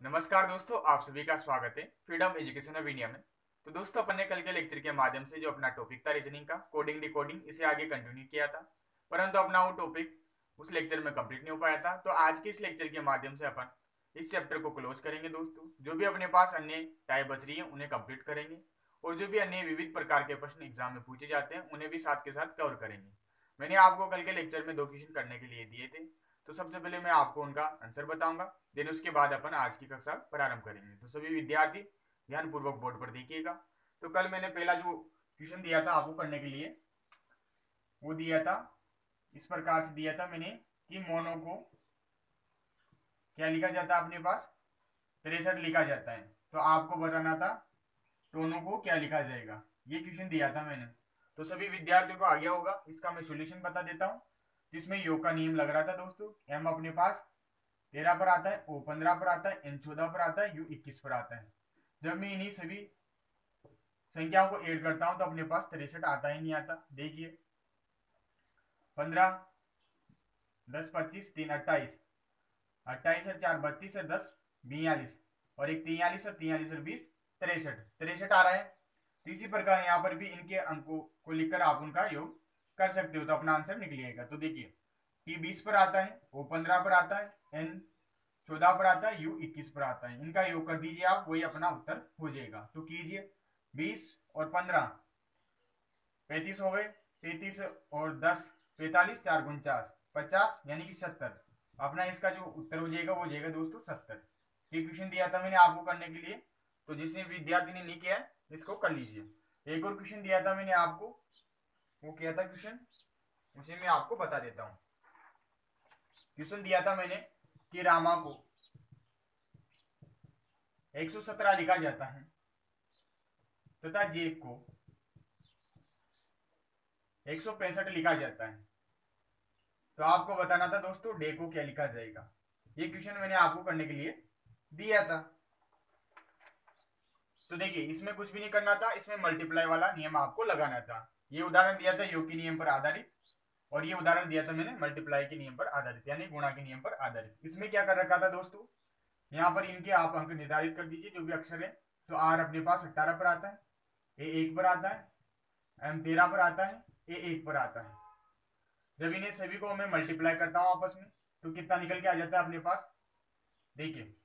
नमस्कार दोस्तों, आप सभी का स्वागत है फ्रीडम एजुकेशन ऑफ इंडिया में। तो दोस्तों, अपन ने कल के लेक्चर के माध्यम से जो अपना टॉपिक था रीजनिंग का, कोडिंग डिकोडिंग, इसे आगे कंटिन्यू किया था, परंतु अपना वो टॉपिक उस लेक्चर में कंप्लीट नहीं हो पाया था। तो आज के इस लेक्चर के माध्यम से अपन इस चैप्टर को क्लोज करेंगे दोस्तों। जो भी अपने पास अन्य टाइप बच रही है उन्हें कंप्लीट करेंगे, और जो भी अन्य विविध प्रकार के प्रश्न एग्जाम में पूछे जाते हैं उन्हें भी साथ के साथ कवर करेंगे। मैंने आपको कल के लेक्चर में 2 क्वेश्चन करने के लिए दिए थे, तो सबसे पहले मैं आपको उनका आंसर बताऊंगा, देन उसके बाद अपन आज की कक्षा प्रारंभ करेंगे। तो सभी विद्यार्थी ध्यानपूर्वक बोर्ड पर देखिएगा। तो कल मैंने पहला जो क्वेश्चन दिया था आपको करने के लिए, वो दिया था इस प्रकार से दिया था मैंने कि मोनो को क्या लिखा जाता है अपने पास, 63 लिखा जाता है। तो आपको बताना था टोनो को क्या लिखा जाएगा। ये क्वेश्चन दिया था मैंने, तो सभी विद्यार्थियों को आ गया होगा। इसका मैं सॉल्यूशन बता देता हूँ। जिसमें योग का नियम लग रहा था दोस्तों। एम अपने पास 13 पर आता है, ओ 15 पर आता है, एन 14 पर आता है, यू 21 पर आता है। जब मैं इन्हीं सभी संख्याओं को ऐड करता हूं तो अपने पास 63 आता ही नहीं आता। देखिए, 15, 10, 25, 3, 28, 28 और 4 32 और 10 42, और एक 43 और 43 और 20 63 63 आ रहा है। तो इसी प्रकार यहाँ पर भी इनके अंकों को लिखकर आप उनका योग कर सकते हो, तो अपना आंसर निकलेगा। तो देखिए, टी 20 पर आता है, ओ 15 पर आता है, एन 14 पर आता है, यू 21 पर आता है। इनका योग कर दीजिए आप, वही अपना उत्तर हो जाएगा। तो कीजिए, 20 और 15 35 हो गए, 33 और 10 45, 4 49 50, यानी कि 70। अपना इसका जो उत्तर हो जाएगा वो जाएगा दोस्तों 70। ये क्वेश्चन दिया था मैंने आपको करने के लिए, तो जिसने विद्यार्थी ने नहीं किया है इसको कर लीजिए। एक और क्वेश्चन दिया था मैंने आपको, वो किया था क्वेश्चन, उसे मैं आपको बता देता हूँ। क्वेश्चन दिया था मैंने कि रामा को 117 लिखा जाता है तथा जेब को 165 लिखा जाता है। तो आपको बताना था दोस्तों डे को क्या लिखा जाएगा। ये क्वेश्चन मैंने आपको करने के लिए दिया था। तो देखिए, इसमें कुछ भी नहीं करना था, इसमें मल्टीप्लाई वाला नियम आपको लगाना था। ये उदाहरण दिया था योग के नियम पर आधारित, और ये उदाहरण दिया था मैंने मल्टीप्लाई के नियम पर आधारित, यानी गुणा के नियम पर आधारित। इसमें क्या कर रखा था दोस्तों, यहाँ पर इनके आप अंक निर्धारित कर दीजिए जो भी अक्षर है। तो आर अपने पास 18 पर आता है, ए 1 पर आता है, एम 13 पर आता है, ए 1 पर आता है। जब इन्हें सभी को मैं मल्टीप्लाई करता हूं आपस में, तो कितना निकल के आ जाता है अपने पास। देखिए,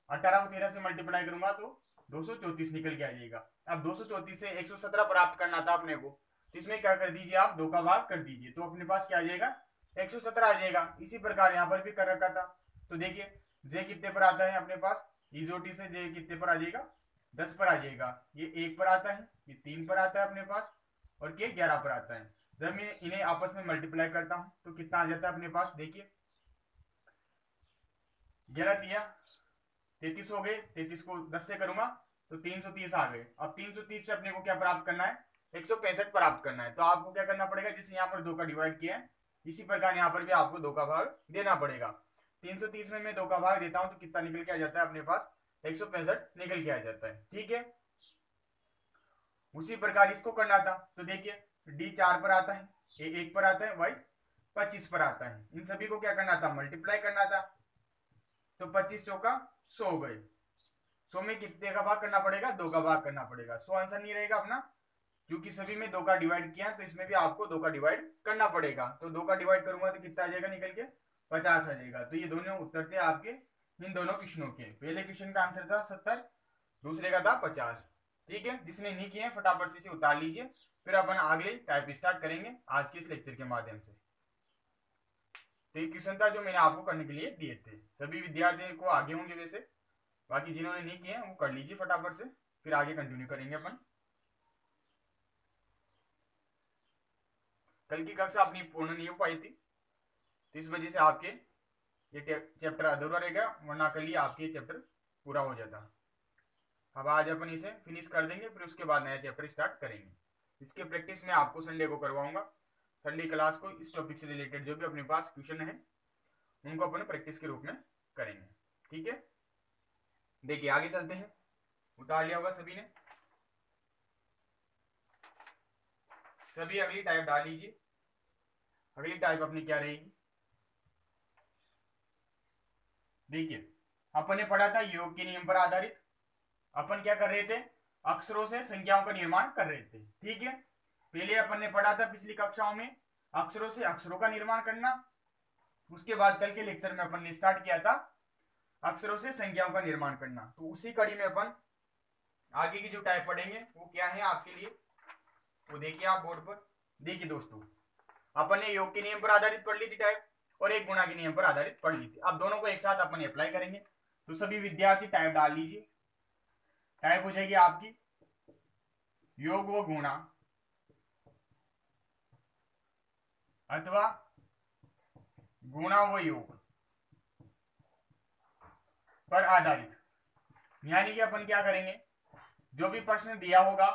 18 को 13 से मल्टीप्लाई करूंगा तो 234 निकल के आ जाएगा। अब 234 से 117 प्राप्त करना था अपने को, तो इसमें क्या कर दीजिए आप, 2 का भाग कर दीजिए, तो अपने पास क्या आ जाएगा, 117 आ जाएगा। इसी प्रकार यहाँ पर भी कर रखा था। तो देखिए, जे कितने पर आता है अपने पास, इजोटी से जे कितने पर आ जाएगा, 10 पर आ जाएगा। ये 1 पर आता है, ये 3 पर आता है अपने पास, और के 11 पर आता है। जब मैं इन्हें आपस में मल्टीप्लाई करता हूं तो कितना आ जाता है अपने पास। देखिए, 11 दिया 33 हो गए, 33 को 10 से करूंगा तो 330 आ गए। अब 330 से अपने को क्या प्राप्त करना है, 165 प्राप्त करना है। तो आपको क्या करना पड़ेगा, जैसे यहाँ पर 2 का डिवाइड किया है, इसी प्रकार यहाँ पर भी आपको 2 का भाग देना पड़ेगा। 330 में मैं 2 का भाग देता हूं तो कितना निकल के आ जाता है अपने पास, 165 निकल के आ जाता है। ठीक है, उसी प्रकार इसको करना था। तो देखिए, डी 4 पर आता है, ए 1 पर आता है, वाई 25 पर आता है। इन सभी को क्या करना था, मल्टीप्लाई करना था। तो 25 चौका 100 हो गए। 100 में कितने का भाग करना पड़ेगा, 2 का भाग करना पड़ेगा। 100 आंसर नहीं रहेगा अपना, क्योंकि सभी में 2 का डिवाइड किया, तो इसमें भी आपको 2 का डिवाइड करना पड़ेगा। तो 2 का डिवाइड करूंगा तो कितना आ जाएगा निकल के, 50 आ जाएगा। तो ये दोनों उत्तर थे आपके इन दोनों क्वेश्चनों के। पहले क्वेश्चन का आंसर था 70, दूसरे का था 50। ठीक है, जिसने नहीं किए फटाफट से इसे उतार लीजिए, फिर अपन अगले टाइप स्टार्ट करेंगे आज के इस लेक्चर के माध्यम से। तो ये क्वेश्चन था जो मैंने आपको करने के लिए दिए थे। सभी विद्यार्थियों को आगे होंगे वैसे, बाकी जिन्होंने नहीं किए वो कर लीजिए फटाफट से, फिर आगे कंटिन्यू करेंगे अपन। कल की कक्षा अपनी पूर्ण नहीं हो पाई थी, तो इस वजह से आपके ये चैप्टर अधूरा रहेगा, वरना कल ही आपके ये चैप्टर पूरा हो जाता। अब आज अपन इसे फिनिश कर देंगे, फिर उसके बाद नया चैप्टर स्टार्ट करेंगे। इसके प्रैक्टिस में आपको संडे को करवाऊंगा। संडे क्लास को इस टॉपिक से रिलेटेड जो भी अपने पास क्वेश्चन है उनको अपन प्रैक्टिस के रूप में करेंगे। ठीक है, देखिए आगे चलते हैं। उतार लिया होगा सभी ने, सभी अगली टाइप डाल लीजिए। अगली टाइप अपनी क्या रहेगी, देखिए अपन ने पढ़ा था योग के नियम पर आधारित अपन क्या कर रहे थे, अक्षरों से संख्याओं का निर्माण कर रहे थे। ठीक है, पहले अपन ने पढ़ा था पिछली कक्षाओं में अक्षरों से अक्षरों का निर्माण करना, उसके बाद कल के लेक्चर में अपन ने स्टार्ट किया था अक्षरों से संख्याओं का निर्माण करना। तो उसी कड़ी में अपन आगे की जो टाइप पढ़ेंगे वो क्या है आपके लिए, वो देखिए आप बोर्ड पर। देखिए दोस्तों, अपन ने योग के नियम पर आधारित पढ़ ली थी टाइप, और एक गुणा के नियम पर आधारित पढ़ ली थी। अब दोनों को एक साथ अपन अप्लाई करेंगे। तो सभी विद्यार्थी टाइप डाल लीजिए। टाइप हो जाएगी आपकी योग व गुणा अथवा गुणा व योग पर आधारित। यानी कि अपन क्या करेंगे, जो भी प्रश्न दिया होगा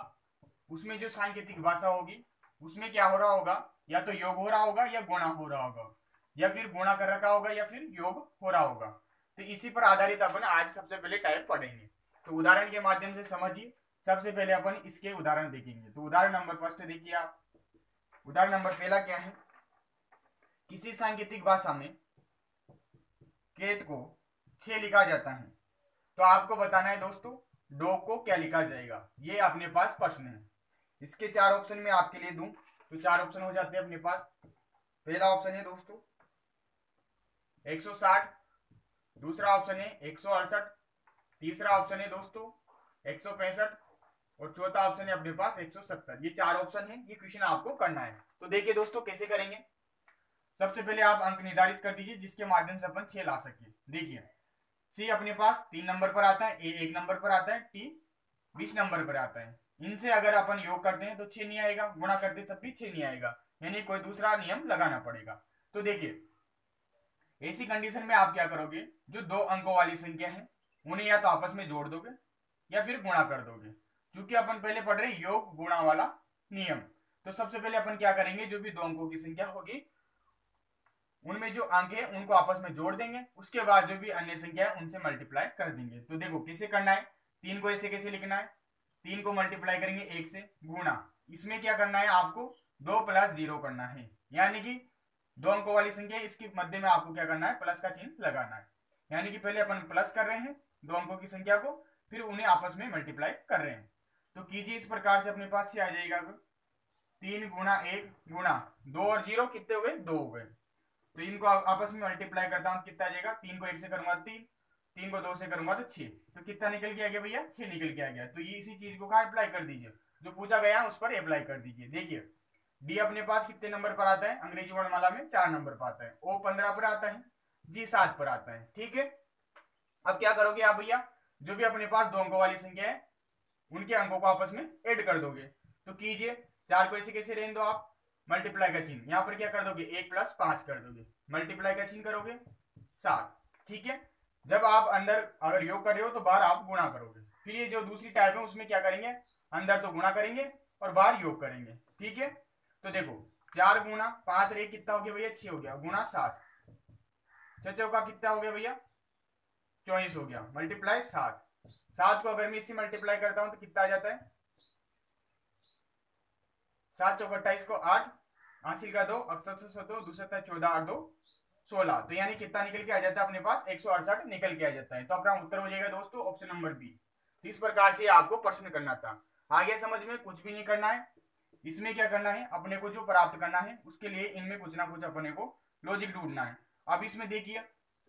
उसमें जो सांकेतिक भाषा होगी उसमें क्या हो रहा होगा, या तो योग हो रहा होगा या गुणा हो रहा होगा, या फिर गुणा कर रखा होगा या फिर योग हो रहा होगा। तो इसी पर आधारित अपन आज सबसे पहले टाइप पढ़ेंगे। तो उदाहरण के माध्यम से समझिए। सबसे पहले अपन इसके उदाहरण देखेंगे। तो उदाहरण नंबर फर्स्ट देखिए आप। उदाहरण नंबर पहला क्या है, किसी सांकेतिक भाषा में केट को 6 लिखा जाता है, तो आपको बताना है दोस्तों डॉग को क्या लिखा जाएगा। ये अपने पास प्रश्न है। इसके 4 ऑप्शन में आपके लिए दूं तो 4 ऑप्शन हो जाते हैं अपने पास। पहला ऑप्शन है दोस्तों 160, दूसरा ऑप्शन है 168, तीसरा ऑप्शन है दोस्तों 165 और चौथा ऑप्शन है अपने पास 170। ये 4 ऑप्शन है। ये क्वेश्चन आपको करना है। तो देखिए दोस्तों कैसे करेंगे। सबसे पहले आप अंक निर्धारित कर दीजिए जिसके माध्यम से अपन 6 ला सके। देखिए सी अपने पास 3 नंबर पर आता है, ए 1 नंबर पर आता है, टी 20 नंबर पर आता है। इनसे अगर अपन योग करते हैं तो 6 नहीं आएगा, गुणा करते तब भी 6 नहीं आएगा, यानी कोई दूसरा नियम लगाना पड़ेगा। तो देखिए ऐसी कंडीशन में आप क्या करोगे, जो 2 अंकों वाली संख्या है उन्हें या तो आपस में जोड़ दोगे या फिर गुणा कर दोगे। क्योंकि अपन पहले पढ़ रहे हैं योग गुणा वाला नियम, तो सबसे पहले अपन क्या करेंगे, जो भी 2 अंकों की संख्या होगी उनमें जो अंक है उनको आपस में जोड़ देंगे, उसके बाद जो भी अन्य संख्या है उनसे मल्टीप्लाई कर देंगे। तो देखो कैसे करना है, 3 को ऐसे कैसे लिखना है, 3 को मल्टीप्लाई करेंगे 1 से, गुणा इसमें क्या करना है आपको 2 + 0 करना है, यानी कि 2 अंकों वाली संख्या इसके मध्य में आपको क्या करना है, प्लस का चिन्ह लगाना है। यानी कि पहले अपन प्लस कर रहे हैं 2 अंकों की संख्या को, फिर उन्हें आपस में मल्टीप्लाई कर रहे हैं। तो कीजिए इस प्रकार से अपने पास से आ जाएगा 3 गुणा 1 गुणा 2 और 0 कितने हो गए, 2 हो गए। तो इनको आपस में मल्टीप्लाई करता हूं कितना आ जाएगा, 3 को 1 से करूंगा 3, 3 को 2 से करूंगा तो 6। तो कितना निकल के आ गया भैया, 6 निकल के आ गया। तो ये इसी चीज को कहां अप्लाई कर दीजिए, जो पूछा गया उस पर अप्लाई कर दीजिए। देखिए डी अपने पास कितने नंबर पर आता है, अंग्रेजी वर्णमाला में 4 नंबर पर आता है, ओ 15 पर आता है, जी 7 पर आता है। ठीक है, अब क्या करोगे आप भैया, जो भी अपने पास 2 अंकों वाली संख्या है उनके अंकों को आपस में ऐड कर दोगे। तो कीजिए 4 को ऐसे कैसे रहने दो आप, मल्टीप्लाई का चिन्ह यहाँ पर क्या कर दोगे, 1 + 5 कर दोगे, मल्टीप्लाई का चिन्ह करोगे 7। ठीक है, जब आप अंदर अगर योग कर रहे हो तो बाहर आप गुणा करोगे। फिर ये जो दूसरी टाइप है उसमें क्या करेंगे, अंदर तो गुणा करेंगे और बाहर योग करेंगे। ठीक है, तो देखो 4 गुणा 5 रे कितना हो गया भैया, 6 हो गया, गुणा 7, 6 चौका कितना हो गया भैया 24 हो गया, मल्टीप्लाई 7। 7 को अगर मैं इससे मल्टीप्लाई करता हूं तो कितना आ जाता है, 7 चौका 28 को 8, 80 का 2, 2 दूसरा 14 और 2 16। तो यानी कितना निकल के आ जाता है अपने पास 168 निकल के आ जाता है। तो अपना उत्तर हो जाएगा दोस्तों ऑप्शन नंबर बी। तो इस प्रकार से आपको प्रश्न करना था। आगे समझ में कुछ भी नहीं करना है। इसमें क्या करना है, अपने को जो प्राप्त करना है उसके लिए इनमें कुछ ना कुछ अपने को लॉजिक ढूंढना है। अब इसमें देखिए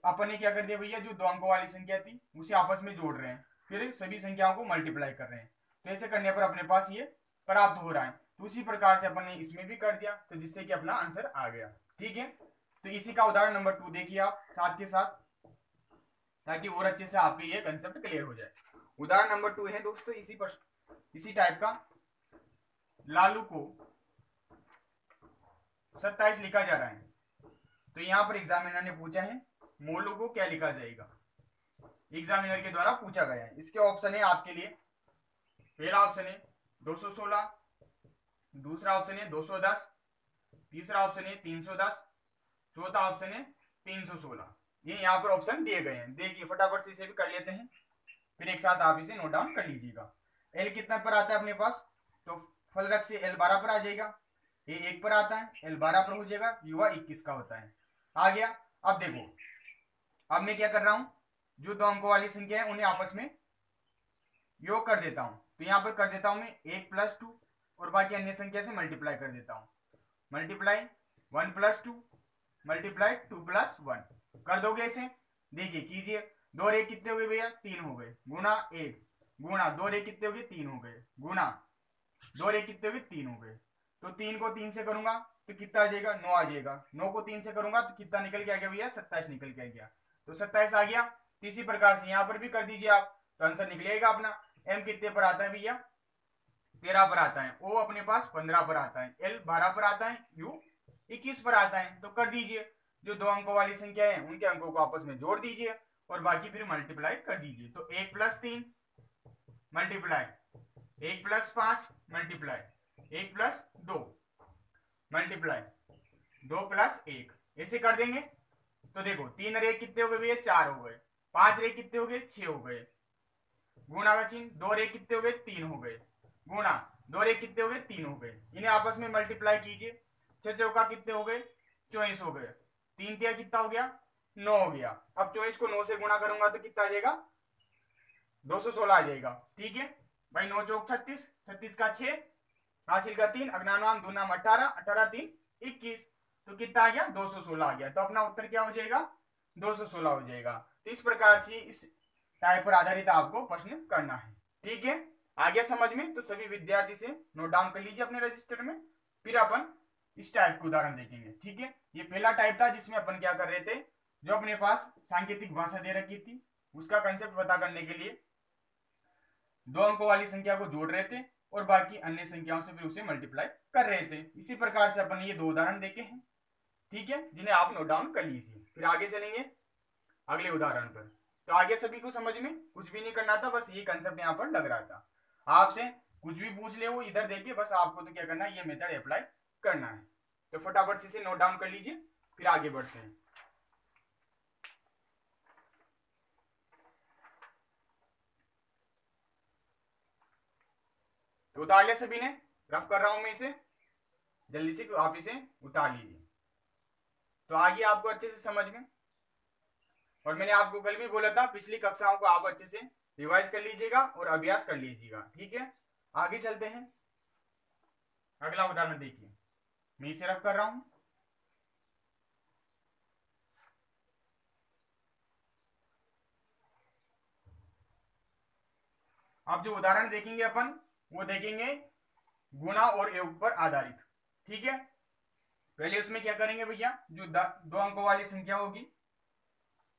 अपन ने क्या कर दिया भैया, जो 2 अंकों वाली संख्या थी उसे आपस में जोड़ रहे हैं, फिर सभी संख्याओं को मल्टीप्लाई कर रहे हैं। तो ऐसे करने पर अपने पास ये प्राप्त हो रहा है। तो उसी प्रकार से अपन ने इसमें भी कर दिया, तो जिससे कि अपना आंसर आ गया। ठीक है, तो इसी का उदाहरण नंबर 2 देखिए आप साथ के साथ, ताकि और अच्छे से आपके ये कंसेप्ट क्लियर हो जाए। उदाहरण नंबर 2 है दोस्तों इसी टाइप का, लालू को 27 लिखा जा रहा है। तो यहां पर एग्जामिनर ने पूछा है मोलू को क्या लिखा जाएगा, एग्जामिनर के द्वारा पूछा गया है। इसके ऑप्शन है आपके लिए, पहला ऑप्शन है 216, दूसरा ऑप्शन है 210, तीसरा ऑप्शन है 310, चौथा ऑप्शन है 316। ये यहाँ पर ऑप्शन दिए गए हैं। देखिए फटाफट से इसे भी कर लेते हैं, फिर एक साथ आप इसे नोट डाउन कर लीजिएगा। एल कितना पर आता है अपने पास, तो फलरक से एल 12 पर आ जाएगा, ए 1 पर आता है, एल 12 पर हो जाएगा, युवा 21 का होता है। आ गया। अब देखो अब मैं क्या कर रहा हूं, जो दो अंकों वाली संख्या है उन्हें आपस में योग कर देता हूं। तो यहां पर कर देता हूं मैं 1 + 2 और बाकी अन्य संख्या से मल्टीप्लाई कर देता हूं। मल्टीप्लाई 1 + 2 मल्टीप्लाई 2 + 1 कर दोगे इसे, देखिए कीजिए। 2 और 1 कितने हो गए भैया, 3 हो गए, गुणा 1 गुणा 2 और 1 कितने हो गए, 3 हो गए, गुणा 2 और 1 कितने हो गए, 3 हो गए। तो 3 को 3 से करूंगा तो कितना आ जाएगा, 9 आ जाएगा। 9 को 3 से करूंगा तो कितना निकल के आ गया भैया, 27 निकल के आ गया। तो 27 आ गया। इसी प्रकार से यहां पर भी कर दीजिए आप, तो आंसर निकलेगा अपना। एम कितने पर आता है भैया, 13 पर आता है। ओ अपने पास 15 पर आता है। एल 12 पर आता है। यू 21 पर आता है। तो कर दीजिए, जो दो अंकों वाली संख्या है उनके अंकों को आपस में जोड़ दीजिए और बाकी फिर मल्टीप्लाई कर दीजिए। तो 1 + 3 मल्टीप्लाई 1 + 5 मल्टीप्लाई 1 + 2 मल्टीप्लाई 2 + 1 ऐसे कर देंगे। तो देखो 3 और 1 कितने हो गए भैया, 4 हो गए। 5 और 1 कितने हो गए, 6 हो गए। गुणा का चिन्ह, 2 और 1 कितने हो गए, 3 हो गए। गुणा 2 और 1 कितने हो गए, 3 हो गए। इन्हें आपस में मल्टीप्लाई कीजिए। 6 चौका कितने हो गए, 24 हो गए। 3 तिया कितना हो गया, 9 हो गया। अब 24 को 9 से गुणा करूंगा तो कितना आ जाएगा, 216 आ जाएगा। ठीक है भाई, 9 चौक 36, 36 का 6, हासिल का 3, अग्नानाम दूनाम 18, 18 3 21। तो कितना आ गया, 216 आ गया। तो अपना उत्तर क्या हो जाएगा, 216 हो जाएगा। तो इस प्रकार से इस टाइप पर आधारित आपको प्रश्न करना है। ठीक है, आ गया समझ में। तो सभी विद्यार्थी से नोट डाउन कर लीजिए अपने रजिस्टर में, फिर अपन इस टाइप के उदाहरण देखेंगे। ठीक है, ये पहला टाइप था जिसमें अपन क्या कर रहे थे, जो अपने पास सांकेतिक भाषा दे रखी थी उसका कंसेप्ट पता करने के लिए दो अंकों वाली संख्या को जोड़ रहे थे और बाकी अन्य संख्याओं से फिर उसे मल्टीप्लाई कर रहे थे। इसी प्रकार से अपन ये दो उदाहरण देखे हैं। ठीक है, जिन्हें आप नोट डाउन कर लीजिए। फिर आगे चलेंगे अगले उदाहरण पर। तो आगे सभी को समझ में कुछ भी नहीं करना था, बस ये कंसेप्ट यहाँ पर लग रहा था। आपसे कुछ भी पूछ ले वो इधर देखिए, बस आपको तो क्या करना है, ये मेथड अप्लाई करना है। तो फटाफट से इसे नोट डाउन कर लीजिए, फिर आगे बढ़ते हैं। तो उतार लिया सभी ने, रफ कर रहा हूं मैं इसे, जल्दी से आप इसे उतार लीजिए तो आगे आपको अच्छे से समझ में। और मैंने आपको कल भी बोला था, पिछली कक्षाओं को आप अच्छे से रिवाइज कर लीजिएगा और अभ्यास कर लीजिएगा। ठीक है, आगे चलते हैं। अगला उदाहरण देखिए, मैं इसे रफ कर रहा हूं। अब जो उदाहरण देखेंगे अपन, वो देखेंगे गुणा और योग पर आधारित। ठीक है, पहले उसमें क्या करेंगे भैया, जो दो अंकों वाली संख्या होगी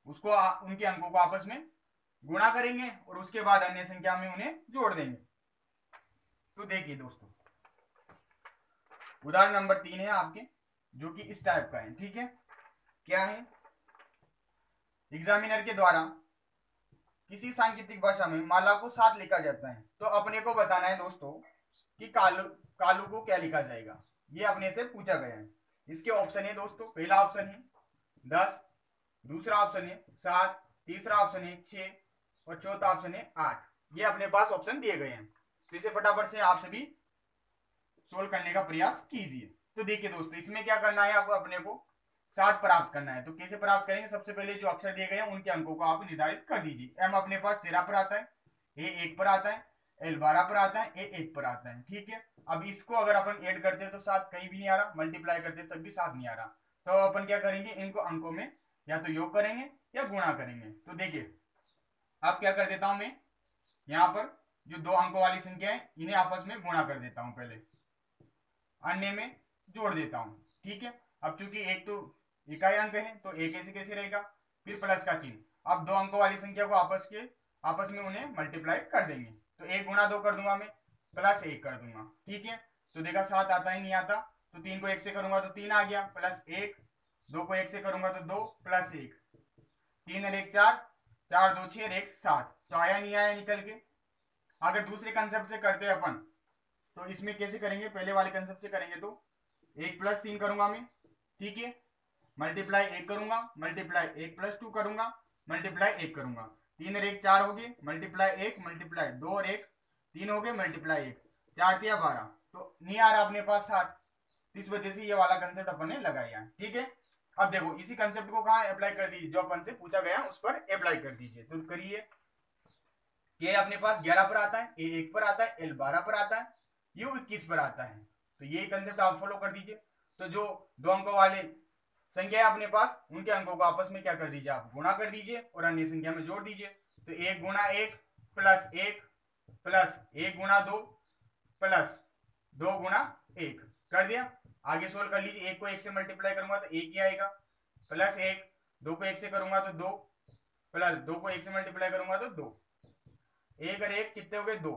उसको उनके अंकों को आपस में गुणा करेंगे और उसके बाद अन्य संख्या में उन्हें जोड़ देंगे। तो देखिए दोस्तों, उदाहरण नंबर 3 है आपके, जो कि इस टाइप का है। ठीक है, क्या है, एग्जामिनर के द्वारा किसी सांकेतिक भाषा में माला को 7 लिखा जाता है, तो अपने को बताना है दोस्तों कि कालू कालू को क्या लिखा जाएगा। ये अपने से पूछा गया है। इसके ऑप्शन है दोस्तों, पहला ऑप्शन है 10, दूसरा ऑप्शन है 7, तीसरा ऑप्शन है 6 और चौथा ऑप्शन है 8। ये अपने पास ऑप्शन दिए गए हैं। तो इसे फटाफट से आप सभी सोल्व करने का प्रयास कीजिए। तो देखिए दोस्तों, इसमें क्या करना है, आपको अपने को 7 प्राप्त करना है। तो कैसे प्राप्त करेंगे, सबसे पहले जो अक्षर दिए गए हैं उनके अंकों को आप निर्धारित कर दीजिए। एम अपने पास 13 पर आता है, ए 1 पर आता है, एल 12 पर आता है, ए 1 पर आता है। ठीक है, अब इसको अगर अपन ऐड करते हैं तो 7 कहीं भी नहीं आ रहा, मल्टीप्लाई करते तब भी 7 नहीं आ रहा। तो अपन क्या करेंगे, इनको अंकों में या तो योग करेंगे या गुणा करेंगे। तो देखिए, अब क्या कर देता हूं मैं, यहां पर जो दो अंकों वाली संख्या है इन्हें आपस में गुणा कर देता हूं, पहले अन्य में जोड़ देता हूं। ठीक है, अब चूंकि एक तो इकाई अंक है तो एक ऐसे कैसे रहेगा, फिर प्लस का चिन्ह। अब दो अंकों वाली संख्या को आपस में उन्हें मल्टीप्लाई कर देंगे। तो 1 गुणा 2 कर दूंगा मैं, प्लस 1 कर दूंगा। ठीक है, तो देखा 7 आता ही नहीं आता, तो 3 को 1 से करूंगा तो 3 आ गया, प्लस 1, 2 को 1 से करूंगा तो 2 प्लस 1, 3 और 1 4, 4 2 6 और 1 7। तो आया नहीं आया निकल के। अगर दूसरे कंसेप्ट से करते हैं अपन, तो इसमें कैसे करेंगे, पहले वाले कंसेप्ट से करेंगे तो 1 + 3 करूंगा मैं। ठीक है, मल्टीप्लाई 1 करूंगा, मल्टीप्लाई 1 + 2 करूंगा, मल्टीप्लाई 1 करूंगा। 3 और 1 4 हो गए, मल्टीप्लाई 1 मल्टीप्लाई 2 और 1 3 हो गए, मल्टीप्लाई 1 4 तिया 12। तो नहीं आ रहा अपने पास 7, इस वजह से ये वाला कंसेप्ट अपन ने लगाया। ठीक है, अब देखो इसी कंसेप्ट को कहाँ अप्लाई कर दीजिए, जो अपन से पूछा गया उस पर अप्लाई कर दीजिए। तो करिए, के अपने पास 11 पर आता है, ए 1 पर आता है, एल 12 पर आता है, यू 21 पर आता है। तो ये कंसेप्ट आप फॉलो कर दीजिए। तो जो दो अंकों वाले संख्या है अपने पास, उनके अंकों को आपस में क्या कर दीजिए, आप गुणा कर दीजिए और अन्य संख्या में जोड़ दीजिए। तो 1 गुणा 1 प्लस 1 प्लस 1 गुणा 2 प्लस 2 गुणा 1 कर दिया। आगे सोल्व कर लीजिए। 1 को 1 से मल्टीप्लाई करूंगा तो 1 ही आएगा, प्लस 1, 2 को 1 से करूंगा तो 2, प्लस 2 को 1 से मल्टीप्लाई करूंगा तो 2, 1 और 1 कितने हो गए, 2,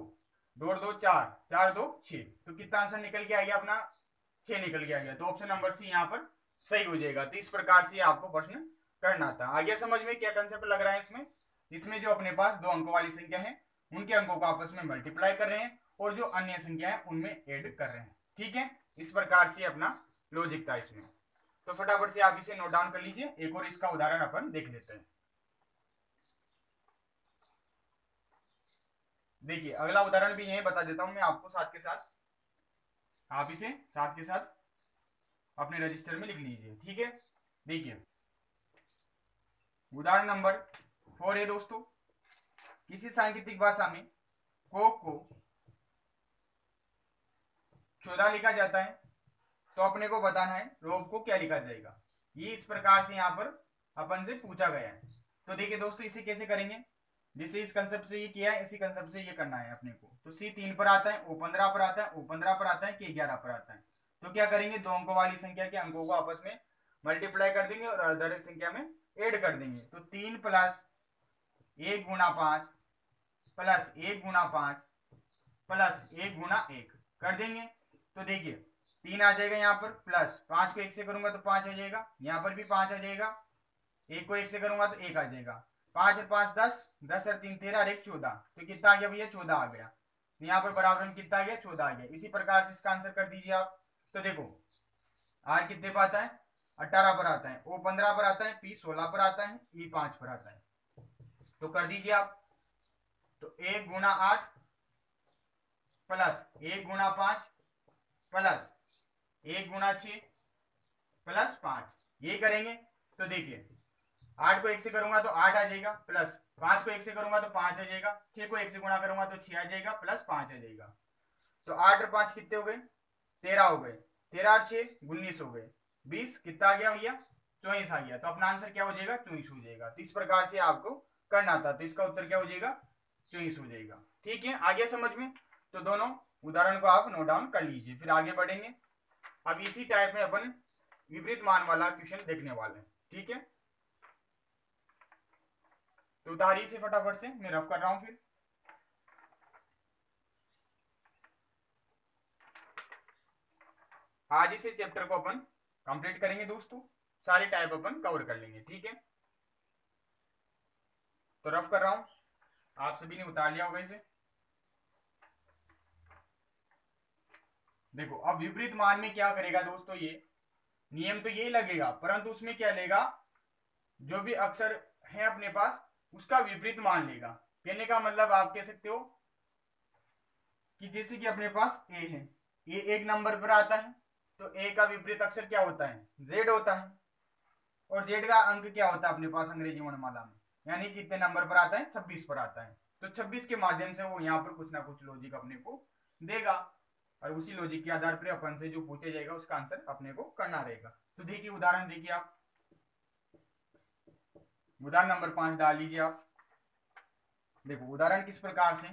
2 और 2 4, 4 2 6। तो कितना आंसर निकल के आ गया अपना, 6 निकल के आ गया। तो ऑप्शन नंबर सी यहाँ पर सही हो जाएगा। तो इस प्रकार से आपको प्रश्न करना था। आगे समझ में क्या कंसेप्ट लग रहा है इसमें, इसमें जो अपने पास दो अंकों वाली संख्या है उनके अंकों को आपस में मल्टीप्लाई कर रहे हैं और जो अन्य संख्या है उनमें ऐड कर रहे हैं। ठीक है, इस प्रकार से अपना लॉजिक था इसमें। तो फटाफट से आप इसे नोट डाउन कर लीजिए। एक और इसका उदाहरण अपन देख लेते हैं। देखिए अगला उदाहरण भी यही बता देता हूं मैं आपको साथ के साथ, आप इसे साथ के साथ अपने रजिस्टर में लिख लीजिए। ठीक है, देखिए उदाहरण नंबर 4 है दोस्तों। किसी सांकेतिक भाषा में कोक को 14 लिखा जाता है, तो अपने को बताना है रोब को क्या लिखा जाएगा। ये इस प्रकार से यहाँ पर अपन से पूछा गया है। तो देखिए दोस्तों इसे कैसे करेंगे, जैसे इस कंसेप्ट से ये किया है इसी कंसेप्ट से ये करना है अपने को। तो सी 3 पर आता है, ओ 15 पर आता है, ओ 15 पर आता है, के 11 पर आता है। तो क्या करेंगे, दो अंकों वाली संख्या के अंकों को आपस में मल्टीप्लाई कर देंगे और अदर संख्या में ऐड कर देंगे। तो 3 प्लस 1 गुना 5 प्लस 1 गुना 5 प्लस 1 गुना 1 कर देंगे। तो देखिए 3 आ जाएगा यहाँ पर, प्लस 5 को 1 से करूंगा तो 5 आ जाएगा, यहाँ पर भी 5 आ जाएगा, 1 को 1 से करूंगा तो 1 आ जाएगा। 5 और 5 10, 10 और 3 13 और 1 14। तो कितना आ गया भैया, 14 आ गया। यहाँ पर बराबर में कितना आ गया, 14 आ गया। इसी प्रकार से इसका आंसर कर दीजिए आप। तो देखो आर कितने पर आता है, 18 पर आता है, ओ 15 पर आता है, पी 16 पर आता है, ई 5 पर आता है। तो कर दीजिए आप। तो 1 गुना 8 प्लस 1 गुना 5 प्लस 1 गुना 6 प्लस 5, यही करेंगे। तो देखिए 8 को 1 से करूंगा तो 8 आ जाएगा, प्लस 5 को 1 से करूंगा तो 5 आ जाएगा, 6 को 1 से गुणा करूंगा तो 6 आ जाएगा, प्लस 5 आ जाएगा। तो 8 और 5 कितने हो गए, 13 हो गए, 13 और 6 19 हो गए, 20 कितना आ गया भैया, 24 आ गया। तो अपना आंसर क्या हो जाएगा, 24 हो जाएगा। तो इस प्रकार से आपको करना था। तो इसका उत्तर क्या हो जाएगा, 24 हो जाएगा। ठीक है, आगे समझ में। तो दोनों उदाहरण को आप नोट डाउन कर लीजिए, फिर आगे बढ़ेंगे। अब इसी टाइप में अपन विपरीत मान वाला क्वेश्चन देखने वाले हैं। ठीक है, तो उतारिए से फटाफट से, मैं रफ कर रहा हूं। फिर आज इसे चैप्टर को अपन कंप्लीट करेंगे दोस्तों, सारे टाइप अपन कवर कर लेंगे। ठीक है, तो रफ कर रहा हूं, आप सभी ने उतार लिया होगा इसे। देखो अब विपरीत मान में क्या करेगा दोस्तों, ये नियम तो यही लगेगा, परंतु उसमें क्या लेगा, जो भी अक्षर है अपने पास उसका विपरीत मान लेगा। कहने का मतलब आप कह सकते हो कि जैसे कि अपने पास ए है, ए एक नंबर पर आता है, तो ए का विपरीत अक्षर क्या होता है, जेड होता है। और जेड का अंक क्या होता है अपने पास अंग्रेजी वर्णमाला में, यानी कितने नंबर पर आता है, 26 पर आता है। तो 26 के माध्यम से वो यहाँ पर कुछ ना कुछ लॉजिक अपने को देगा, और उसी लॉजिक के आधार पर अपन से जो पूछा जाएगा उसका आंसर अपने को करना रहेगा। तो देखिए उदाहरण देखिए आप, उदाहरण नंबर 5 डाल लीजिए आप। देखो उदाहरण किस प्रकार से,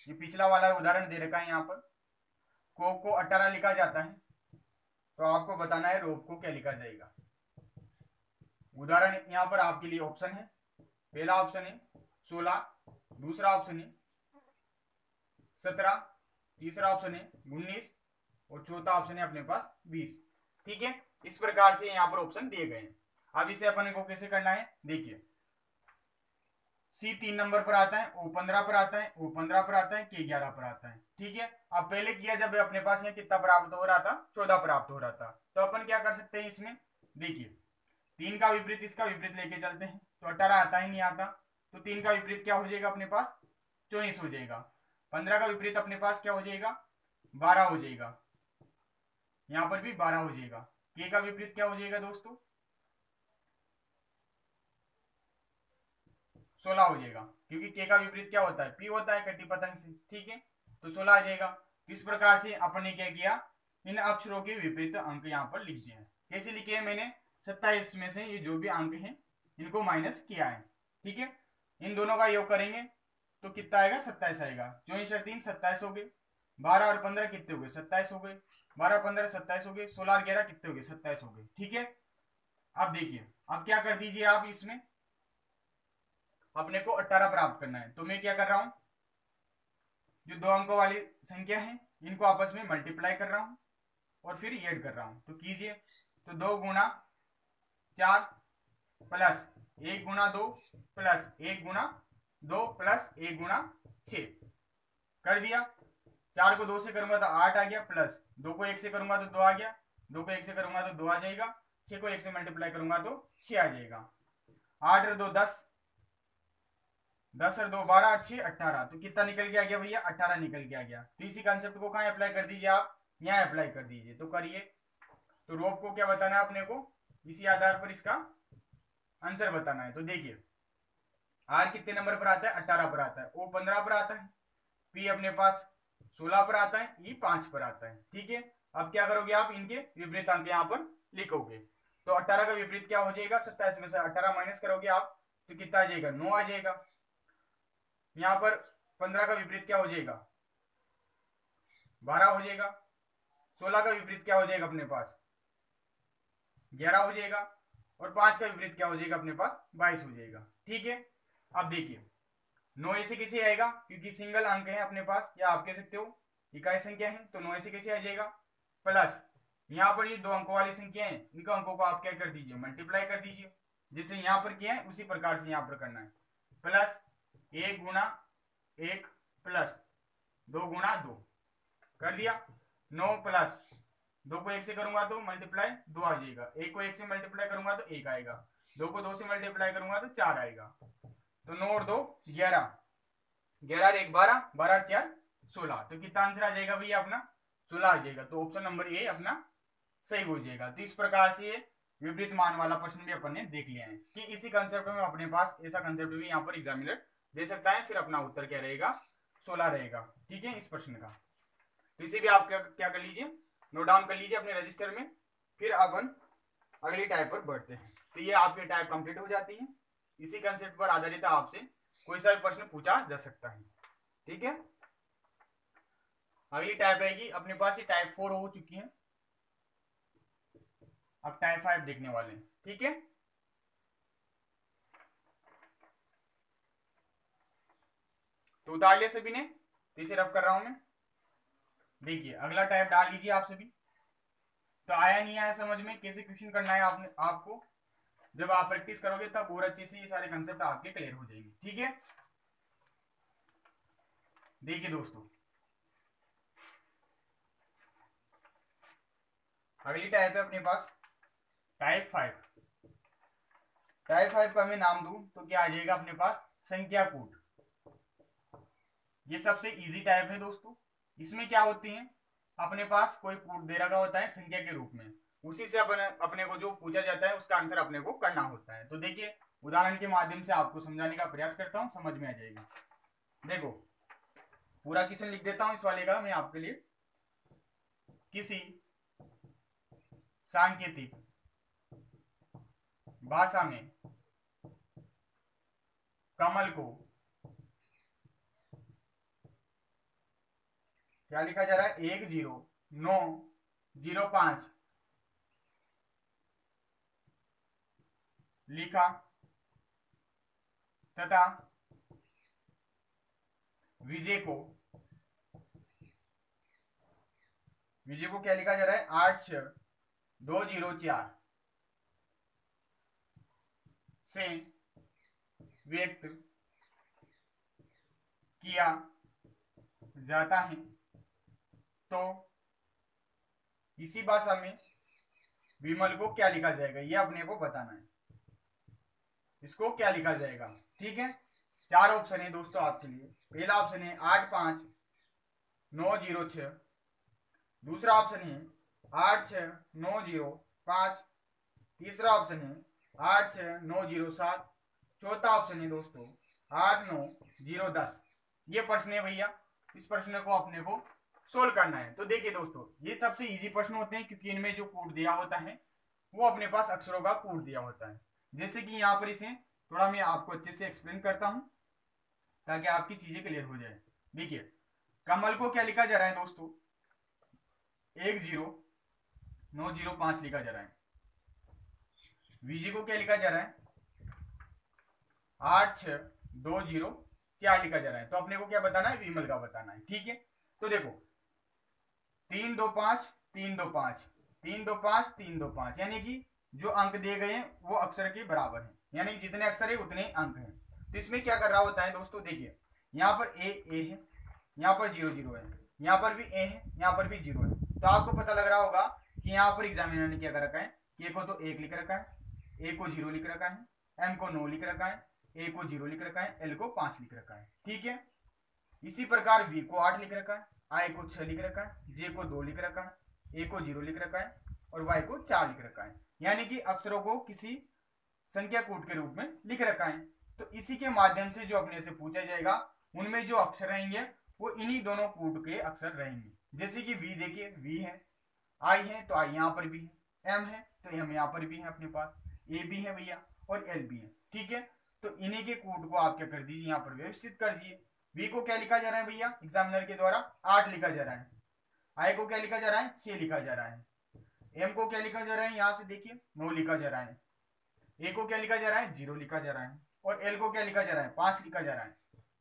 ये पिछला वाला उदाहरण दे रखा है यहाँ पर, कोक को 18 लिखा जाता है, तो आपको बताना है रोब को क्या लिखा जाएगा। उदाहरण यहाँ पर आपके लिए ऑप्शन है, पहला ऑप्शन है 16, दूसरा ऑप्शन है 17, तीसरा ऑप्शन है 19 और चौथा ऑप्शन है अपने पास 20। ठीक है, इस प्रकार से यहाँ पर ऑप्शन दिए गए हैं। अब इसे अपन को कैसे करना है, देखिए सी 3 नंबर पर आता है, ओ 15 पर आता है, ओ 15 पर आता है, के 11 पर आता है। ठीक है, अब पहले किया जब अपने पास यहाँ कितना प्राप्त हो रहा था, 14 प्राप्त हो रहा था। तो अपन क्या कर सकते हैं इसमें, देखिए 3 का विपरीत इसका विपरीत लेके चलते हैं, तो 18 आता ही नहीं आता, तो 3 का विपरीत क्या हो जाएगा अपने पास, 24 हो जाएगा। 15 का विपरीत अपने पास क्या हो जाएगा, 12 हो जाएगा, यहाँ पर भी 12 हो जाएगा। के का विपरीत क्या हो जाएगा दोस्तों, 16 हो जाएगा, क्योंकि के का विपरीत क्या होता है, पी होता है कटी पतंग से, ठीक है। तो 16 आ जाएगा। तो इस प्रकार से अपन ने क्या किया, इन अक्षरों के विपरीत अंक यहाँ पर लिख दिए हैं। कैसे लिखे हैं मैंने, 27 में से ये जो भी अंक हैं इनको माइनस किया है, ठीक है। इन दोनों का योग करेंगे तो कितना आएगा, 27 आएगा। 24 और 3 27 हो गए, 12 और 15 कितने हो गए, 27 हो गए, 12 15 27 हो गए, 16 और 11 कितने हो गए, 27 हो गए, ठीक है। अब देखिए, अब क्या कर दीजिए आप, इसमें अपने को 18 प्राप्त करना है। तो मैं क्या कर रहा हूं, जो दो अंकों वाली संख्या है इनको आपस में मल्टीप्लाई कर रहा हूं और फिर ऐड कर रहा हूं। तो कीजिए, तो 2 गुना 4 प्लस 1 गुना 2 प्लस 1 गुना 2 प्लस 1 गुना 6 कर दिया। 4 को 2 से करूंगा तो 8 आ गया, प्लस 2 को 1 से करूंगा तो 2 आ गया, 2 को 1 से करूंगा तो 2 आ जाएगा, 6 को 1 से मल्टीप्लाई करूंगा तो 6 आ जाएगा। 8 और 2 10, 10 और 2 12 और 6 18। तो कितना निकल के आ गया भैया, 18 निकल के आ गया। तो इसी कॉन्सेप्ट को कहाँ अप्लाई कर दीजिए, आप यहाँ अप्लाई कर दीजिए। तो करिए, तो रोप को क्या बताना है अपने को, इसी आधार पर इसका आंसर बताना है। तो देखिए, आर कितने नंबर पर आता है, 18 पर आता है, ओ 15 पर आता है, पी अपने पास 16 पर आता है, ई 5 पर आता है, ठीक है। अब क्या करोगे आप, इनके विपरीत अंक यहाँ पर लिखोगे। तो 18 का विपरीत क्या हो जाएगा, 27 में से 18 माइनस करोगे आप तो कितना आ जाएगा, 9 आ जाएगा। यहाँ पर 15 का विपरीत क्या हो जाएगा, 12 हो जाएगा। 16 का विपरीत क्या हो जाएगा अपने पास, 11 हो जाएगा। और 5 का विपरीत क्या हो जाएगा अपने पास, 22 हो जाएगा, ठीक है। अब देखिए, 9 ऐसे कैसे आएगा, क्योंकि सिंगल अंक है अपने पास, या आप कह सकते हो इकाई संख्या है, तो 9 ऐसे कैसे आ जाएगा। प्लस यहाँ पर ये 2 अंकों वाली संख्या है, इनका अंकों को आप क्या कर दीजिए, मल्टीप्लाई कर दीजिए। जैसे यहाँ पर किया है उसी प्रकार से यहाँ पर करना है। प्लस 1 गुना 1 प्लस 2 गुना 2 कर दिया। 9 प्लस 2 को 1 से करूंगा तो मल्टीप्लाई 2 आ जाएगा, 1 को 1 से मल्टीप्लाई करूंगा तो 1 आएगा, 2 को 2 से मल्टीप्लाई करूंगा तो 4 आएगा। तो 9 और 2 11, 11 और 1 12, 12 और 4 16। तो कितना आंसर आ जाएगा भैया अपना, 16 आ जाएगा। तो ऑप्शन नंबर ए अपना सही हो जाएगा। तो इस प्रकार से विपरीत मान वाला प्रश्न भी अपन ने देख लिया है कि इसी कंसेप्ट में अपने पास ऐसा कंसेप्ट भी यहाँ पर एग्जामिनर दे सकता है, फिर अपना उत्तर क्या रहेगा, 16 रहेगा, ठीक है, इस प्रश्न का। तो इसे भी आप क्या कर लीजिए, नोट डाउन कर लीजिए अपने रजिस्टर में। फिर अपन अगली टाइप पर बढ़ते हैं। तो ये आपकी टाइप कंप्लीट हो जाती है। इसी कंसेप्ट पर आधारित आपसे कोई सा भी प्रश्न पूछा जा सकता है, ठीक है। अगली टाइप आएगी अपने पास, ये टाइप 4 हो चुकी है, अब टाइप 5 देखने वाले हैं, ठीक है। तो उतार लिया सभी ने, तो इसे रब कर रहा हूं मैं। देखिए, अगला टाइप डाल लीजिए आप सभी। तो आया नहीं आया समझ में, कैसे क्वेश्चन करना है आपको जब आप प्रैक्टिस करोगे तब और अच्छे से ये सारे कंसेप्ट आपके क्लियर हो जाएंगे, ठीक है। देखिए दोस्तों, अगली टाइप है अपने पास टाइप 5। टाइप 5 का मैं नाम दूं तो क्या आ जाएगा अपने पास, संख्या कूट। ये सबसे इजी टाइप है दोस्तों। इसमें क्या होती है, अपने पास कोई कूट दे रखा होता है संख्या के रूप में, उसी से अपने को जो पूछा जाता है उसका आंसर अपने को करना होता है। तो देखिए, उदाहरण के माध्यम से आपको समझाने का प्रयास करता हूं, समझ में आ जाएगी। देखो, पूरा क्वेश्चन लिख देता हूं इस वाले का मैं आपके लिए। किसी सांकेतिक भाषा में कमल को क्या लिखा जा रहा है, 10905 लिखा तथा विजय को क्या लिखा जा रहा है, 86204 से व्यक्त किया जाता है। तो इसी भाषा में विमल को क्या लिखा जाएगा, ये अपने को बताना है। इसको क्या लिखा जाएगा, ठीक है। 4 ऑप्शन है दोस्तों आपके लिए। पहला ऑप्शन है 85906, दूसरा ऑप्शन है 86905, तीसरा ऑप्शन है 86907, चौथा ऑप्शन है दोस्तों 8 9 0 10। ये प्रश्न है भैया, इस प्रश्न को अपने को सोल्व करना है। तो देखिए दोस्तों, ये सबसे इजी प्रश्न होते हैं क्योंकि इनमें जो कोड दिया होता है वो अपने पास अक्षरों का कोड दिया होता है। जैसे कि यहाँ पर इसे थोड़ा मैं आपको अच्छे से एक्सप्लेन करता हूँ ताकि आपकी चीजें क्लियर हो जाए। देखिए, कमल को क्या लिखा जा रहा है दोस्तों, 10905 लिखा जा रहा है। विजय को क्या लिखा जा रहा है, 8620 लिखा जा रहा है। तो अपने को क्या बताना है, विमल का बताना है। ठीक है, तो देखो 325 325 325 325, यानी कि जो अंक दिए गए हैं वो अक्षर के बराबर है, यानी कि जितने अक्षर है उतने अंक हैं। तो इसमें क्या कर रहा होता है दोस्तों, देखिए यहाँ पर ए है, यहाँ पर 0 0 है, यहाँ पर भी ए है, यहाँ पर भी 0 है। तो आपको पता लग रहा होगा कि यहाँ पर एग्जामिनर ने क्या कर रखा है, ए को तो 1 लिख रखा है, ए को 0 लिख रखा है, एम को 9 लिख रखा है, ए को 0 लिख रखा है, एल को 5 लिख रखा है। ठीक है, इसी प्रकार वी को 8 लिख रखा है, आई को 6 लिख रखा है, जे को 2 लिख रखा है, ए को 0 लिख रखा है और वाई को 4 लिख रखा है। यानी कि अक्षरों को किसी संख्या कूट के रूप में लिख रखा है। तो इसी के माध्यम से जो अपने से पूछा जाएगा उनमें जो अक्षर रहेंगे वो इन्हीं दोनों कूट के अक्षर रहेंगे। जैसे कि वी, देखिए वी है, आई है तो आई यहाँ पर भी है, एम है तो एम यहाँ पर भी है अपने पास, ए भी है भैया और एल भी है। ठीक है, तो इन्हीं के कूट को आप क्या कर दीजिए, यहाँ पर व्यवस्थित कर दीजिए। वी को क्या लिखा जा रहा है भैया एग्जामिनर के द्वारा, 8 लिखा जा रहा है। आई को क्या लिखा जा रहा है, 6 लिखा जा रहा है। एम को क्या लिखा जा रहा है, यहाँ से देखिए 9 लिखा जा रहा है। ए को क्या लिखा जा रहा है, 0 लिखा जा रहा है। और एल को क्या लिखा जा रहा है, 5 लिखा जा रहा है।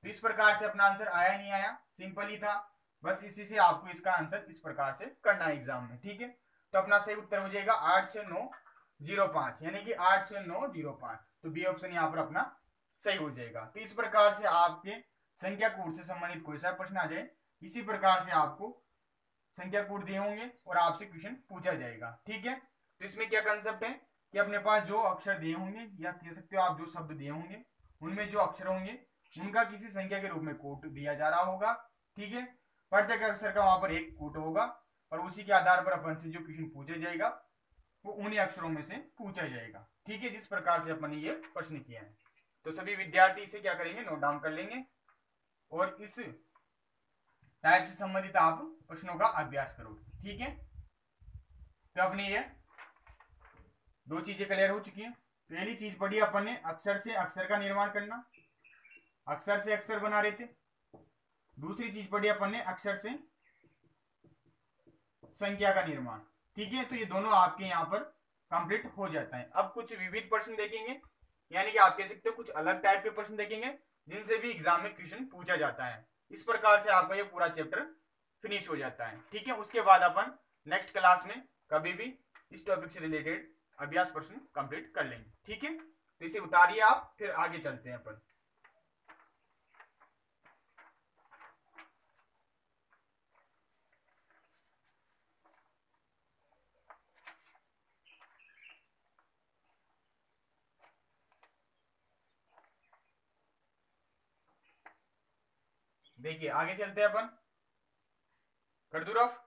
तो इस प्रकार से अपना आंसर आया नहीं आया, सिंपल ही था। बस इसी से आपको इसका आंसर इस प्रकार से करना है एग्जाम में। ठीक है, तो अपना सही उत्तर हो जाएगा 86905, यानी कि 86905। तो बी ऑप्शन यहाँ पर अपना सही हो जाएगा। तो इस प्रकार से आपके संख्या कूट से संबंधित कोई सा प्रश्न आ जाए, इसी प्रकार से आपको संख्या कूट दिए होंगे और आपसे क्वेश्चन पूछा जाएगा। ठीक है, तो इसमें क्या कंसेप्ट है कि अपने पास जो अक्षर दिए होंगे या कह सकते हो आप जो शब्द दिए होंगे उनमें जो अक्षर होंगे उनका किसी संख्या के रूप में कूट दिया जा रहा होगा। ठीक है, प्रत्येक अक्षर का वहां पर एक कूट होगा और उसी के आधार पर अपन से जो क्वेश्चन पूछा जाएगा वो उन्हीं अक्षरों में से पूछा जाएगा। ठीक है, जिस प्रकार से अपन ने ये प्रश्न किया है। तो सभी विद्यार्थी इसे क्या करेंगे, नोट डाउन कर लेंगे और इस टाइप से संबंधित आप प्रश्नों का अभ्यास करोगे। ठीक है, तो अपने ये दो चीजें क्लियर हो चुकी हैं। पहली चीज पढ़ी अपन ने, अक्षर से अक्षर का निर्माण करना, अक्षर से अक्षर बना रहे थे। दूसरी चीज पढ़ी अपन ने, अक्षर से संख्या का निर्माण। ठीक है, तो ये दोनों आपके यहाँ पर कंप्लीट हो जाता है। अब कुछ विविध प्रश्न देखेंगे, यानी कि आप कह सकते हो कुछ अलग टाइप के प्रश्न देखेंगे जिनसे भी एग्जाम में क्वेश्चन पूछा जाता है। इस प्रकार से आपका ये पूरा चैप्टर फिनिश हो जाता है। ठीक है, उसके बाद अपन नेक्स्ट क्लास में कभी भी इस टॉपिक से रिलेटेड अभ्यास प्रश्न कंप्लीट कर लेंगे। ठीक है, तो इसे उतारिए आप, फिर आगे चलते हैं अपन। देखिए आगे चलते हैं अपन, कर दूं रफ।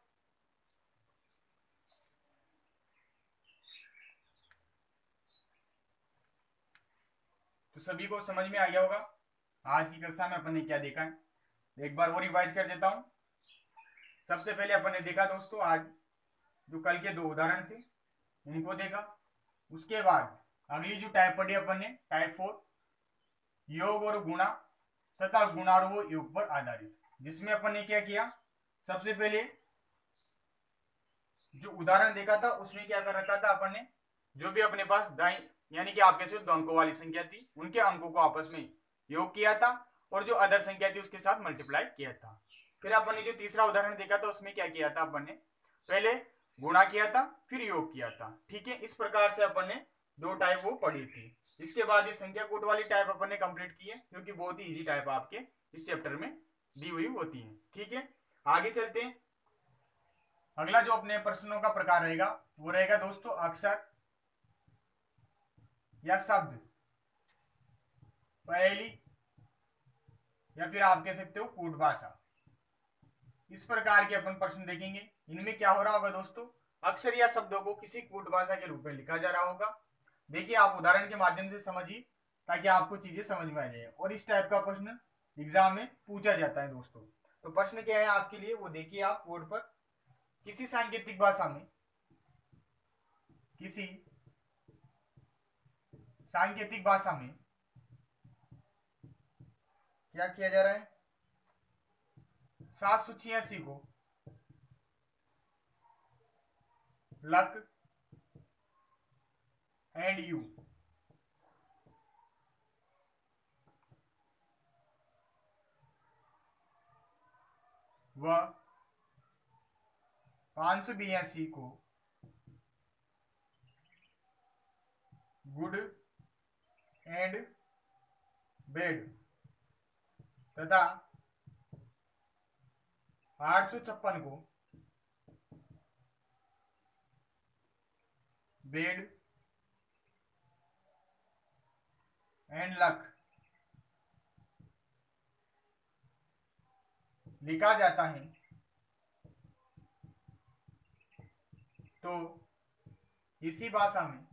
तो सभी को समझ में आ गया होगा आज की कक्षा में अपन ने क्या देखा है। एक बार वो रिवाइज कर देता हूं। सबसे पहले अपन ने देखा दोस्तों आज जो कल के 2 उदाहरण थे उनको देखा। उसके बाद अगली जो टाइप पढ़ी अपन ने, टाइप 4, योग और गुणा तथा गुणारोह योग पर आधारित, जिसमें अपन ने क्या किया, सबसे पहले जो उदाहरण देखा था उसमें क्या कर रखा था अपन ने, जो भी अपने पास दाई यानी कि आपके से 2 अंकों वाली संख्या थी उनके अंकों को आपस में योग किया था और जो अदर संख्या थी उसके साथ मल्टीप्लाई किया था। फिर अपन ने जो तीसरा उदाहरण देखा था उसमें क्या किया था, अपन ने पहले गुणा किया था फिर योग किया था। ठीक है, इस प्रकार से अपन ने 2 टाइप वो पढ़ी थी। इसके बाद ये संख्या कूट वाली टाइप अपन ने कंप्लीट की है क्योंकि बहुत ही इजी टाइप आपके इस चैप्टर में दी हुई होती है। ठीक है, आगे चलते हैं। अगला जो अपने प्रश्नों का प्रकार रहेगा वो रहेगा दोस्तों अक्षर या शब्द, पहेली या फिर आप कह सकते हो कूट भाषा। इस प्रकार के अपन प्रश्न देखेंगे। इनमें क्या हो रहा होगा दोस्तों, अक्षर या शब्दों को किसी कूट भाषा के रूप में लिखा जा रहा होगा। देखिए आप उदाहरण के माध्यम से समझिए ताकि आपको चीजें समझ में आ जाए। और इस टाइप का प्रश्न एग्जाम में पूछा जाता है दोस्तों। तो प्रश्न क्या है आपके लिए वो देखिए आप बोर्ड पर। किसी सांकेतिक भाषा में, किसी सांकेतिक भाषा में क्या किया जा रहा है, 786 को लक एंड यू व 582 को गुड एंड बेड तथा 856 को बेड एंड लक लिखा जाता है, तो इसी भाषा में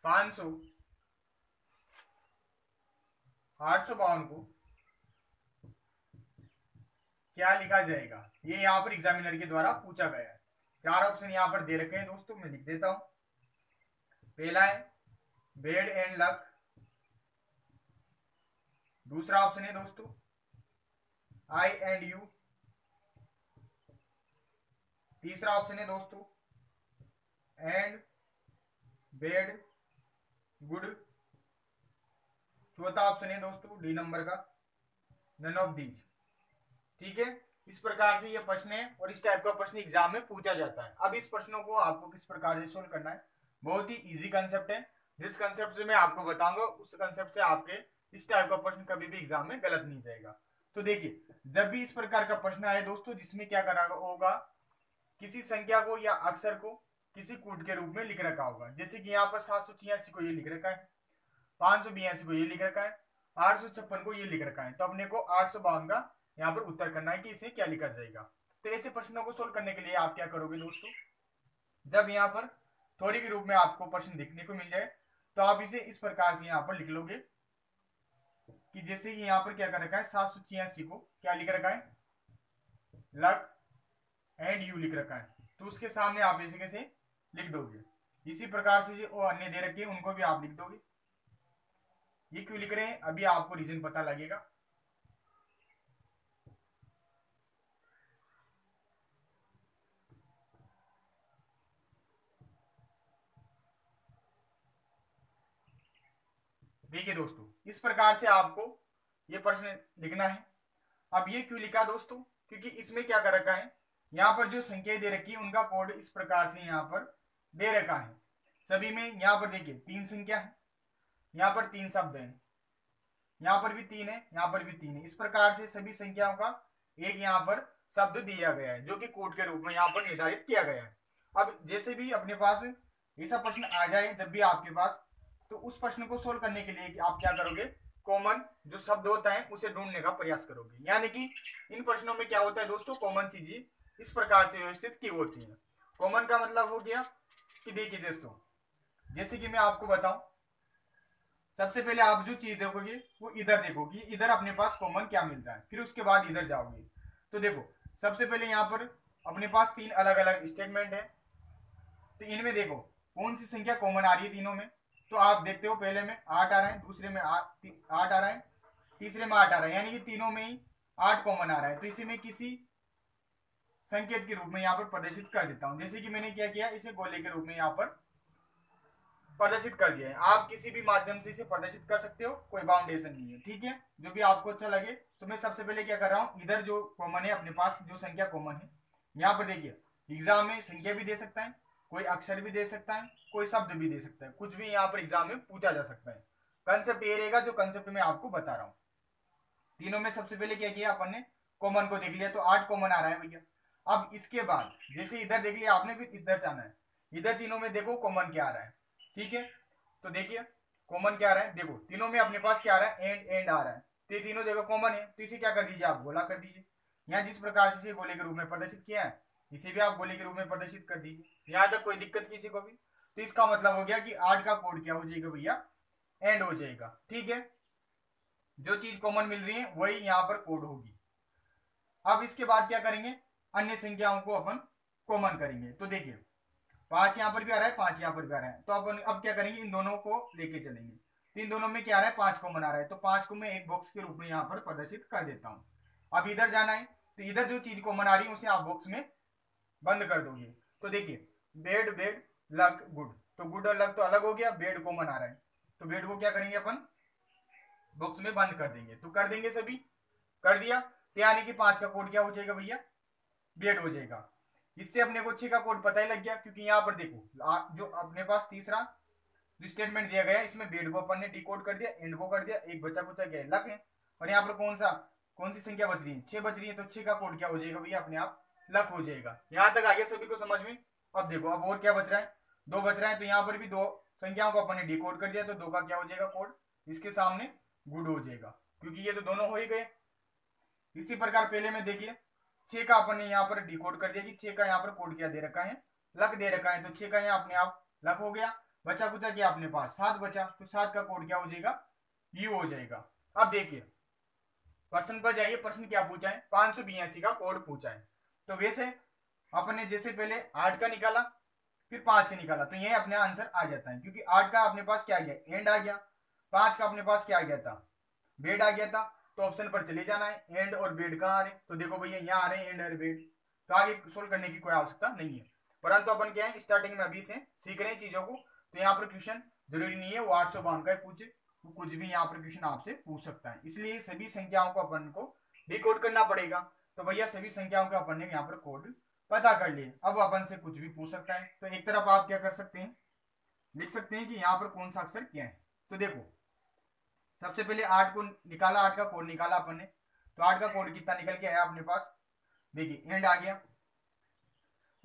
852 को क्या लिखा जाएगा, ये यहां पर एग्जामिनर के द्वारा पूछा गया है। 4 ऑप्शन यहां पर दे रखे हैं दोस्तों, मैं लिख देता हूं। पहला है बेड एंड लक, दूसरा ऑप्शन है दोस्तों आई एंड यू, तीसरा ऑप्शन है दोस्तों एंड बेड गुड, चौथा ऑप्शन है दोस्तों डी नंबर का नन ऑफ दीज। ठीक है, इस प्रकार से ये प्रश्न है और इस टाइप का प्रश्न एग्जाम में पूछा जाता है। अब इस प्रश्नों को आपको किस प्रकार से सोल्व करना है, बहुत ही इजी कंसेप्ट है। जिस कंसेप्ट से मैं आपको बताऊंगा उस कंसेप्ट से आपके इस टाइप का प्रश्न कभी भी एग्जाम में गलत नहीं जाएगा। तो देखिए, जब भी इस प्रकार का प्रश्न आए दोस्तों जिसमें क्या करा होगा, किसी संख्या को या अक्षर को किसी कूट के रूप में लिख रखा होगा। जैसे कि यहाँ पर 786 को ये लिख रखा है, 582 को ये लिख रखा है, 856 को ये लिख रखा है। तो अपने को 852 का यहाँ पर उत्तर करना है कि इसे क्या लिखा जाएगा। तो ऐसे प्रश्नों को सोल्व करने के लिए आप क्या करोगे दोस्तों, जब यहाँ पर थ्योरी के रूप में आपको प्रश्न देखने को मिल जाए तो आप इसे इस प्रकार से यहाँ पर लिख लोगे कि जैसे कि यहाँ पर क्या कर रखा है, 786 को क्या लिख रखा है, लक एंड यू लिख रखा है। तो उसके सामने आप ऐसे कैसे लिख दोगे। इसी प्रकार से जो अन्य दे रखे हैं उनको भी आप लिख दोगे। ये क्यों लिख रहे हैं अभी आपको रीजन पता लगेगा। देखिए दोस्तों, इस प्रकार से आपको ये प्रश्न लिखना है। अब ये क्यों लिखा दोस्तों, क्योंकि इसमें क्या कर रखा है, यहाँ पर जो संख्या दे रखी है उनका कोड इस प्रकार से यहाँ पर दे रखा है। सभी में यहाँ पर देखिए 3 संख्या है, यहाँ पर 3 शब्द है, यहाँ पर भी 3 है, यहाँ पर भी 3 है। इस प्रकार से सभी संख्याओं का एक यहाँ पर शब्द दिया गया है जो कि कोड के रूप में यहाँ पर निर्धारित किया गया है। अब जैसे भी अपने पास ऐसा प्रश्न आ जाए जब भी आपके पास, तो उस प्रश्न को सोल्व करने के लिए आप क्या करोगे, कॉमन जो शब्द होता है उसे ढूंढने का प्रयास करोगे। यानी कि इन प्रश्नों में क्या होता है दोस्तों, कॉमन चीजें इस प्रकार से व्यवस्थित की होती है। कॉमन का मतलब हो गया कि देखिए दोस्तों, जैसे कि मैं आपको बताऊं, सबसे पहले आप जो चीज देखोगे वो इधर देखोगे, इधर अपने पास कॉमन क्या मिल रहा है, फिर उसके बाद इधर जाओगे। तो देखो सबसे पहले यहाँ पर अपने पास 3 अलग अलग स्टेटमेंट है, तो इनमें देखो कौन सी संख्या कॉमन आ रही है तीनों में। तो आप देखते हो पहले में 8 आ रहा है, दूसरे में 8 आ रहा है, तीसरे में 8 आ रहा है, यानी कि तीनों में ही 8 कॉमन आ रहा है। तो इसे मैं किसी संकेत के रूप में यहाँ पर प्रदर्शित कर देता हूं। जैसे कि मैंने क्या किया, इसे गोले के रूप में यहाँ पर प्रदर्शित कर दिया है। आप किसी भी माध्यम से इसे प्रदर्शित कर सकते हो, कोई बाउंडेशन नहीं है। ठीक है, जो भी आपको अच्छा लगे। तो मैं सबसे पहले क्या कर रहा हूँ, इधर जो कॉमन है अपने पास जो संख्या कॉमन है, यहाँ पर देखिए एग्जाम में संख्या भी दे सकता है, कोई अक्षर भी दे सकता है, कोई शब्द भी दे सकता है, कुछ भी यहाँ पर एग्जाम में पूछा जा सकता है। कंसेप्ट ये रहेगा जो कंसेप्ट मैं आपको बता रहा हूँ। तीनों में सबसे पहले क्या किया अपन ने, कॉमन को देख लिया, तो 8 कॉमन आ रहा है भैया। अब इसके बाद जैसे इधर देख लिया आपने, फिर इधर जाना है, इधर तीनों में देखो कॉमन क्या आ रहा है। ठीक है, तो देखिए कॉमन क्या आ रहा है, देखो तीनों में अपने पास क्या आ रहा है, एंड आ रहा है। तो ये तीनों जगह कॉमन है, तो इसे क्या कर दीजिए आप, गोला कर दीजिए। यहाँ जिस प्रकार से गोले के रूप में प्रदर्शित किया है, इसे भी आप गोले के रूप में प्रदर्शित कर दीजिए। यहाँ तक कोई दिक्कत किसी को भी। तो इसका मतलब हो गया कि 8 का कोड क्या हो जाएगा भैया, एंड हो जाएगा। ठीक है, जो चीज कॉमन मिल रही है वही यहाँ पर कोड होगी। अब इसके बाद क्या करेंगे, अन्य संख्याओं को अपन कॉमन करेंगे। तो देखिए 5 यहाँ पर भी आ रहा है, 5 यहाँ पर भी आ रहा है, तो अपन अब क्या करेंगे, इन दोनों को लेके चलेंगे। तो इन दोनों में क्या आ रहा है, 5 कॉमन आ रहा है, तो 5 को मैं एक बॉक्स के रूप में यहाँ पर प्रदर्शित कर देता हूँ। अब इधर जाना है, तो इधर जो चीज कॉमन आ रही है उसे आप बॉक्स में बंद कर दोगे। तो देखिए बेड बेड लक गुड, तो गुड और लक तो अलग हो गया, बेड कॉमन आ रहा है, तो बेड को क्या करेंगे अपन बॉक्स में बंद कर देंगे। तो कर देंगे सभी, कर दिया, तो यानी कि 5 का कोड क्या हो जाएगा भैया, बेड हो जाएगा। इससे अपने को 6 का कोड पता ही लग गया, क्योंकि यहाँ पर देखो जो अपने पास तीसरा जो स्टेटमेंट दिया गया है इसमें बेड को अपन ने डिकोड कर दिया, एंड को कर दिया, एक बच्चा कुछ गया लक है, और यहाँ पर कौन सी संख्या बच रही है, 6 बच रही है, तो 6 का कोड क्या हो जाएगा भैया, अपने आप लक हो जाएगा। यहाँ तक आ गया सभी को समझ में। अब देखो अब और क्या बच रहा है, 2 बच रहा है, तो यहाँ पर भी 2 संख्याओं को अपन ने डिकोड कर दिया, तो 2 का क्या हो जाएगा कोड, इसके सामने गुड हो जाएगा, क्योंकि ये तो दोनों हो ही गए। इसी प्रकार पहले में देखिए 6 का अपन ने यहाँ पर डिकोड कर दिया कि 6 का यहाँ पर कोड क्या दे रखा है, लक दे रखा है, तो 6 का यहाँ अपने आप लक हो गया। बचा कुचा क्या अपने पास 7 बचा, तो 7 का कोड क्या हो जाएगा, यू हो जाएगा। अब देखिए प्रश्न पर जाइए, प्रश्न क्या पूछा है, 582 का कोड पूछा है। तो वैसे अपने जैसे पहले 8 का निकाला फिर 5 का निकाला, तो ये अपने आंसर आ जाता है, क्योंकि 8 का अपने पास क्या आ गया, एंड आ गया, 5 का अपने पास क्या आ गया था, बेड आ गया था। तो ऑप्शन पर चले जाना है, एंड और बेड कहाँ आ रहे, तो देखो भैया यहाँ आ रहे हैं एंड और बेड, तो आगे सोल्व करने की कोई आवश्यकता नहीं है। परंतु अपन क्या है स्टार्टिंग में अभी से सीख रहे हैं चीजों को, तो यहाँ पर क्वेश्चन जरूरी नहीं है वो 852 का पूछे, वो कुछ भी यहाँ पर क्वेश्चन आपसे पूछ सकता है, इसलिए सभी संख्याओं को अपन को डिकोड करना पड़ेगा। तो भैया सभी संख्याओं का अपन ने यहाँ पर कोड पता कर लिए, अब अपन से कुछ भी पूछ सकता है। तो एक तरफ आप क्या कर सकते हैं, लिख सकते हैं कि यहाँ पर कौन सा अक्षर क्या है। तो देखो सबसे पहले 8 को निकाला, 8 का कोड निकाला अपन ने, तो 8 का कोड कितना निकल के आया अपने पास, देखिए एंड आ गया।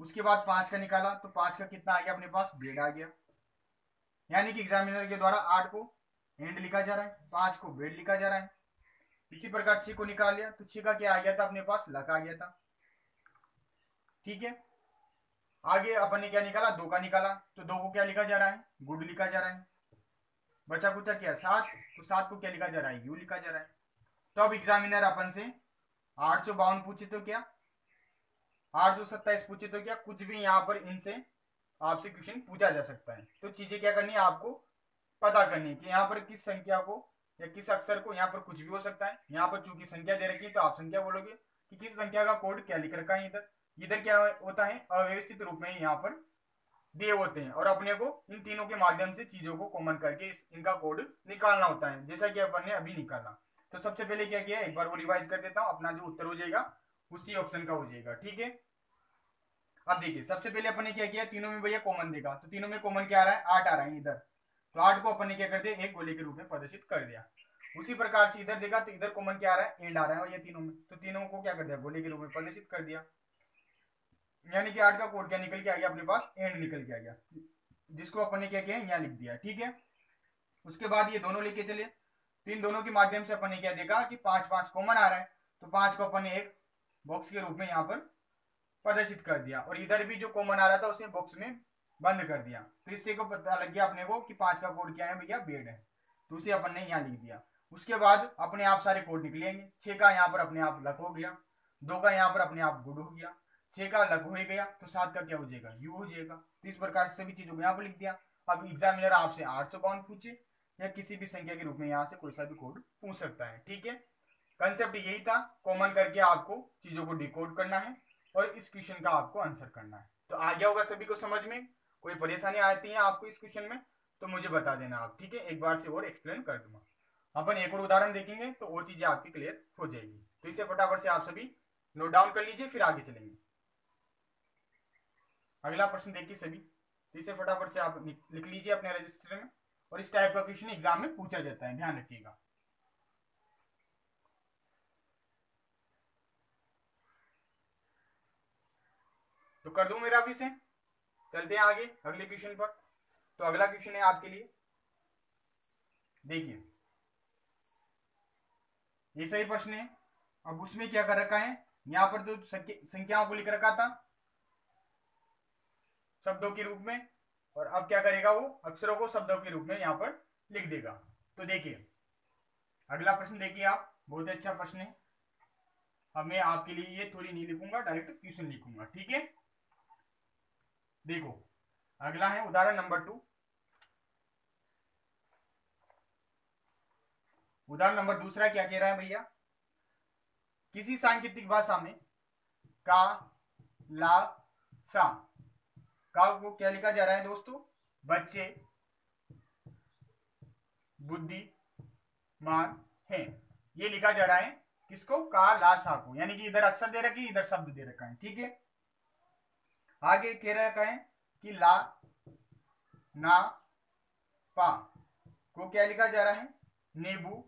उसके बाद 5 का निकाला, तो 5 का कितना आ गया अपने पास, बेड आ गया, यानी कि एग्जामिनर के द्वारा 8 को एंड लिखा जा रहा है, 5 को बेड लिखा जा रहा है। इसी प्रकार 6 को निकाल लिया, तो 6 का क्या आ गया था अपने पास, लक आ गया था। ठीक है, आगे अपन ने क्या निकाला, 2 का निकाला, तो 2 को क्या लिखा जा रहा है, गुड लिखा जा रहा है। बचा कुचा क्या 7, तो 7 को क्या लिखा जा रहा है, यू लिखा जा रहा है। तो अब एग्जामिनर अपन से 852 पूछे तो क्या, 827 पूछे तो क्या, कुछ भी यहाँ पर इनसे आपसे क्वेश्चन पूछा जा सकता है। तो चीजें क्या करनी है आपको पता करनी है कि यहाँ पर किस संख्या को या किस अक्षर को, यहाँ पर कुछ भी हो सकता है। यहाँ पर चूंकि संख्या दे रखी है तो आप संख्या बोलोगे कि किस संख्या का कोड क्या लिख रखा है। इधर इधर क्या होता है, अव्यवस्थित रूप में यहाँ पर दिए होते हैं, और अपने को इन तीनों के माध्यम से चीजों को कॉमन करके इनका कोड निकालना होता है, जैसा कि अपन ने अभी निकाला। तो सबसे पहले क्या किया, एक बार वो रिवाइज कर देता हूँ, अपना जो उत्तर हो जाएगा उसी ऑप्शन का हो जाएगा। ठीक है, अब देखिए सबसे पहले अपन ने क्या किया, तीनों में भैया कॉमन देखा, तो तीनों में कॉमन क्या आ रहा है, 8 आ रहा है इधर, तो 8 को अपन ने क्या कर दिया, एक गोले के रूप में प्रदर्शित कर दिया। उसी प्रकार से इधर देखा तो इधर कॉमन क्या आ रहा है, एंड आ रहा है, ये तीनों में, तो तीनों को क्या कर दिया, गोले के रूप में प्रदर्शित कर दिया। यानी कि 8 का कोड क्या निकल के आ गया अपने पास, एंड निकल के आ गया, जिसको अपन ने क्या किया यहाँ लिख दिया। ठीक है, उसके बाद ये दोनों लेके चले, तो इन दोनों के माध्यम से अपन ने क्या देखा कि 5 5 कॉमन आ रहा है, तो 5 को अपन ने एक बॉक्स के रूप में यहाँ पर प्रदर्शित कर दिया, और इधर भी जो कॉमन आ रहा था उसे बॉक्स में बंद कर दिया। तो इससे को पता लग गया अपने को कि 5 का कोड क्या है भैया, बेड है, तो उसे अपन ने यहाँ लिख दिया। उसके बाद अपने आप सारे कोड निकलेंगे, 6 का यहाँ पर अपने आप लक हो गया, 2 का यहाँ पर अपने आप गुड हो गया, 6 का लक हो ही गया, तो 7 का क्या हो जाएगा, यू हो जाएगा। तो इस प्रकार से सभी चीजों को यहाँ पर लिख दिया। अब एग्जामिनर आपसे 852 पूछे या किसी भी संख्या के रूप में यहाँ से कोई सा भी कोड पूछ सकता है। ठीक है, कंसेप्ट यही था, कॉमन करके आपको चीजों को डिकोड करना है और इस क्वेश्चन का आपको आंसर करना है। तो आ गया होगा सभी को समझ में, कोई परेशानी आती है आपको इस क्वेश्चन में तो मुझे बता देना आप। ठीक है, एक बार से और एक्सप्लेन कर दूंगा, अपन एक और उदाहरण देखेंगे तो और चीजें आपकी क्लियर हो जाएगी। तो इसे फटाफट से आप सभी नोट डाउन कर लीजिए, फिर आगे चलेंगे। अगला प्रश्न देखिए सभी, तो इसे फटाफट से आप लिख लीजिए अपने रजिस्टर में, और इस टाइप का क्वेश्चन एग्जाम में पूछा जाता है, ध्यान रखिएगा। तो कर दूं मेरा भी से, चलते हैं आगे अगले क्वेश्चन पर। तो अगला क्वेश्चन है आपके लिए, देखिए ये सही प्रश्न है। अब उसमें क्या कर रखा है, यहाँ पर तो संख्याओं को लिख रखा था शब्दों के रूप में, और अब क्या करेगा, वो अक्षरों को शब्दों के रूप में यहाँ पर लिख देगा। तो देखिए अगला प्रश्न देखिए आप, बहुत अच्छा प्रश्न है। अब मैं आपके लिए ये थोड़ी नहीं लिखूंगा, डायरेक्ट क्वेश्चन लिखूंगा, ठीक है। देखो अगला है उदाहरण नंबर 2। उदाहरण नंबर दूसरा क्या कह रहा है भैया, किसी सांकेतिक भाषा में का, ला, सा, का को क्या लिखा जा रहा है दोस्तों, बच्चे, बुद्धिमान है, ये लिखा जा रहा है। किसको, का, ला, सा को, यानी कि इधर अक्षर दे रखी, इधर शब्द दे रखा है, ठीक है। आगे कह रखा है कि ला, ना, पा को क्या लिखा जा रहा है, नींबू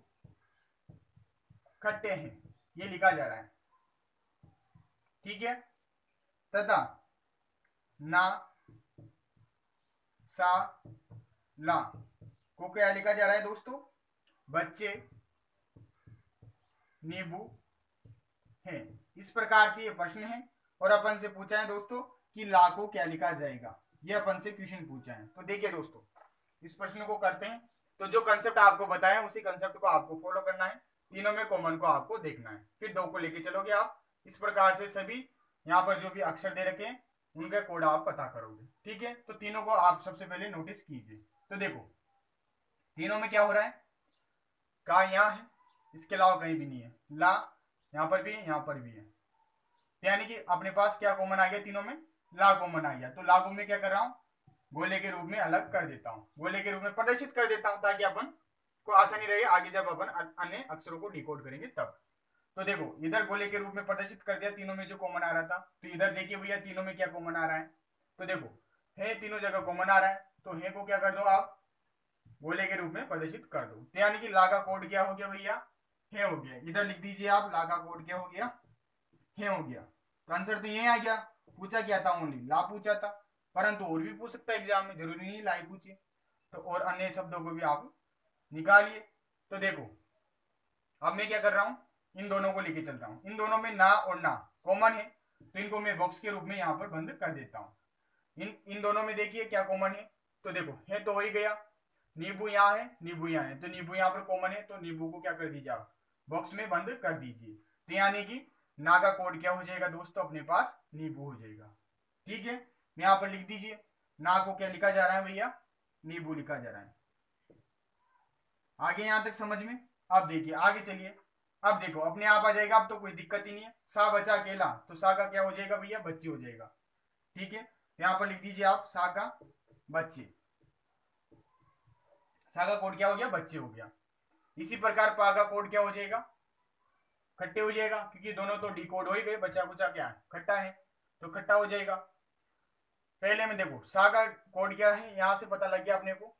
खट्टे हैं, ये लिखा जा रहा है, ठीक है। तथा ना, सा, ला को क्या लिखा जा रहा है दोस्तों, बच्चे नींबू हैं। इस प्रकार से ये प्रश्न है और अपन से पूछा है दोस्तों कि ला को क्या लिखा जाएगा, ये अपन से क्वेश्चन पूछा है। तो देखिए दोस्तों इस प्रश्न को करते हैं। तो जो कंसेप्ट आपको बताया उसी कंसेप्ट को आपको फॉलो करना है, तीनों में कॉमन को आपको देखना है, फिर दो को लेके चलोगे आप। इस प्रकार से सभी यहाँ पर जो भी अक्षर दे रखे हैं उनका कोड आप पता करोगे, ठीक है। तो तीनों को आप सबसे पहले नोटिस कीजिए। तो देखो तीनों में क्या हो रहा है, का यहाँ है, इसके अलावा कहीं भी नहीं है, ला यहाँ पर भी है, यहाँ पर भी है, यानी कि अपने पास क्या कॉमन आ गया, तीनों में ला कॉमन आ गया। तो ला को मैं क्या कर रहा हूँ, गोले के रूप में अलग कर देता हूँ, गोले के रूप में प्रदर्शित कर देता हूँ, ताकि अपन को आसानी रहे आगे जब अपन अन्य अक्षरों को डिकोड करेंगे तब। तो देखो इधर गोले के रूप में प्रदर्शित कर दिया, तीनों में जो कॉमन आ रहा था। तो इधर देखिए भैया तीनों में क्या कॉमन आ रहा है, तो देखो है तीनों जगह कॉमन आ रहा है, तो है को क्या कर दो आप, गोले के रूप में प्रदर्शित कर दो। तो यानी कि ला का कोड क्या हो गया भैया, है हो गया। इधर लिख दीजिए आप, ला का कोड क्या हो गया, है हो गया। तो आंसर तो ये आ गया। पूछा क्या था, ओनली ला पूछा था, परंतु और भी पूछ सकता है एग्जाम में, जरूरी नहीं ला ही पूछिए। तो और अन्य शब्दों को भी आप निकालिए। तो देखो अब मैं क्या कर रहा हूं, इन दोनों को लेके चल रहा हूं। इन दोनों में ना और ना कॉमन है, तो इनको मैं बॉक्स के रूप में यहां पर बंद कर देता हूं। इन दोनों में देखिए क्या कॉमन है, तो देखो है तो वही गया, नींबू यहाँ है, नींबू यहाँ है, तो नींबू यहाँ पर कॉमन है, तो नींबू को क्या कर दीजिए आप, बॉक्स में बंद कर दीजिए। तो यानी कि ना का कोड क्या हो जाएगा दोस्तों, अपने पास नींबू हो जाएगा, ठीक है। यहाँ पर लिख दीजिए, ना को क्या लिखा जा रहा है भैया, नींबू लिखा जा रहा है। आगे यहां तक समझ में। अब देखिए आगे चलिए, अब देखो अपने आप आ जाएगा, अब तो कोई दिक्कत ही नहीं है। सा बचा अकेला, तो सा का क्या हो जाएगा भैया, बच्चे हो जाएगा, ठीक है। यहाँ पर लिख दीजिए आप सा का बच्चे, सा का कोड क्या हो गया, बच्चे हो गया। इसी प्रकार पा का कोड क्या हो जाएगा, खट्टे हो जाएगा, क्योंकि दोनों तो डी कोड हो ही गए, बचा कुचा क्या है, खट्टा है, तो खट्टा हो जाएगा। पहले में देखो सा का कोड क्या है, यहां से पता लग गया अपने को,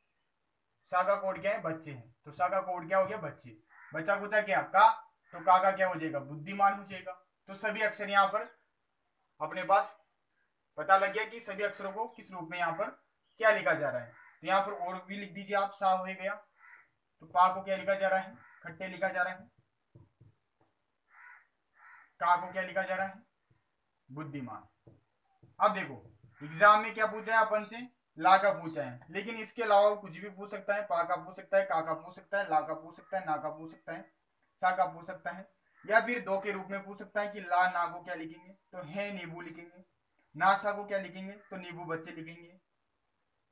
सा का कोड क्या है, बच्चे हैं, तो सा का कोड क्या हो गया, बच्चे। बचा कुचा क्या, का, तो का क्या हो जाएगा, बुद्धिमान हो जाएगा। तो सभी अक्षर यहाँ पर अपने पास पता लग गया कि सभी अक्षरों को किस रूप में यहाँ पर क्या लिखा जा रहा है। तो यहाँ पर और भी लिख दीजिए आप, सा हो गया, तो पा को क्या लिखा जा रहा है, खट्टे लिखा जा रहा है, का को क्या लिखा जा रहा है, बुद्धिमान। अब देखो एग्जाम में क्या पूछा है अपन से, ला का पूछा है, लेकिन इसके अलावा कुछ भी पूछ सकता है, पा का पूछ सकता है, का पूछ सकता है, ला का पूछ सकता है, ना का पूछ सकता है, सा का पूछ सकता है, या फिर दो के रूप में पूछ सकता है कि ला ना को क्या लिखेंगे, तो है नींबू लिखेंगे, ना सा को क्या लिखेंगे, तो नींबू बच्चे लिखेंगे,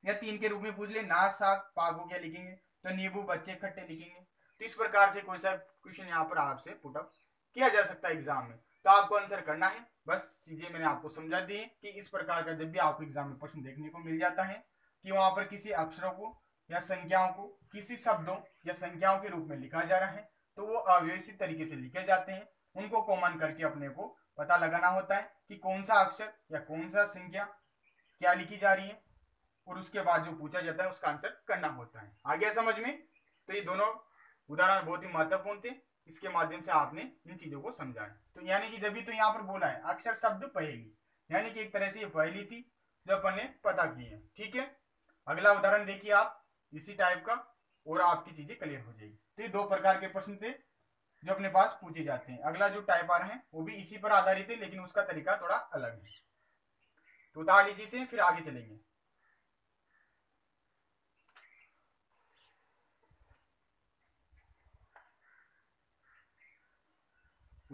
या तीन के रूप में पूछ ले, ना सा पा को क्या लिखेंगे, तो नींबू बच्चे खट्टे लिखेंगे। तो इस प्रकार से कोई सा क्वेश्चन यहाँ पर आपसे पुटअप किया जा सकता है एग्जाम में। तो आपको आंसर करना है, बस चीजें मैंने आपको समझा दी कि इस प्रकार का जब भी आपको एग्जाम में प्रश्न देखने को मिल जाता है कि वहां पर किसी अक्षरों को या संख्याओं को किसी शब्दों या संख्याओं के रूप में लिखा जा रहा है, तो वो अव्यवस्थित तरीके से लिखे जाते हैं। उनको कॉमन करके अपने को पता लगाना होता है कि कौन सा अक्षर या कौन सा संख्या क्या लिखी जा रही है, और उसके बाद जो पूछा जाता है उसका आंसर करना होता है। आ गया समझ में। तो ये दोनों उदाहरण बहुत ही महत्वपूर्ण थे, इसके माध्यम से आपने इन चीजों को समझा है। तो यानी कि जब भी तो यहाँ पर बोला है अक्षर शब्द पहेली, यानी कि एक तरह से ये पहेली थी जो अपन ने पता की है, ठीक है। अगला उदाहरण देखिए आप इसी टाइप का, और आपकी चीजें क्लियर हो जाएगी। तो ये दो प्रकार के प्रश्न थे जो अपने पास पूछे जाते हैं। अगला जो टाइप आ रहे हैं वो भी इसी पर आधारित है, लेकिन उसका तरीका थोड़ा अलग है। तो उतार लीजिए से फिर आगे चलेंगे।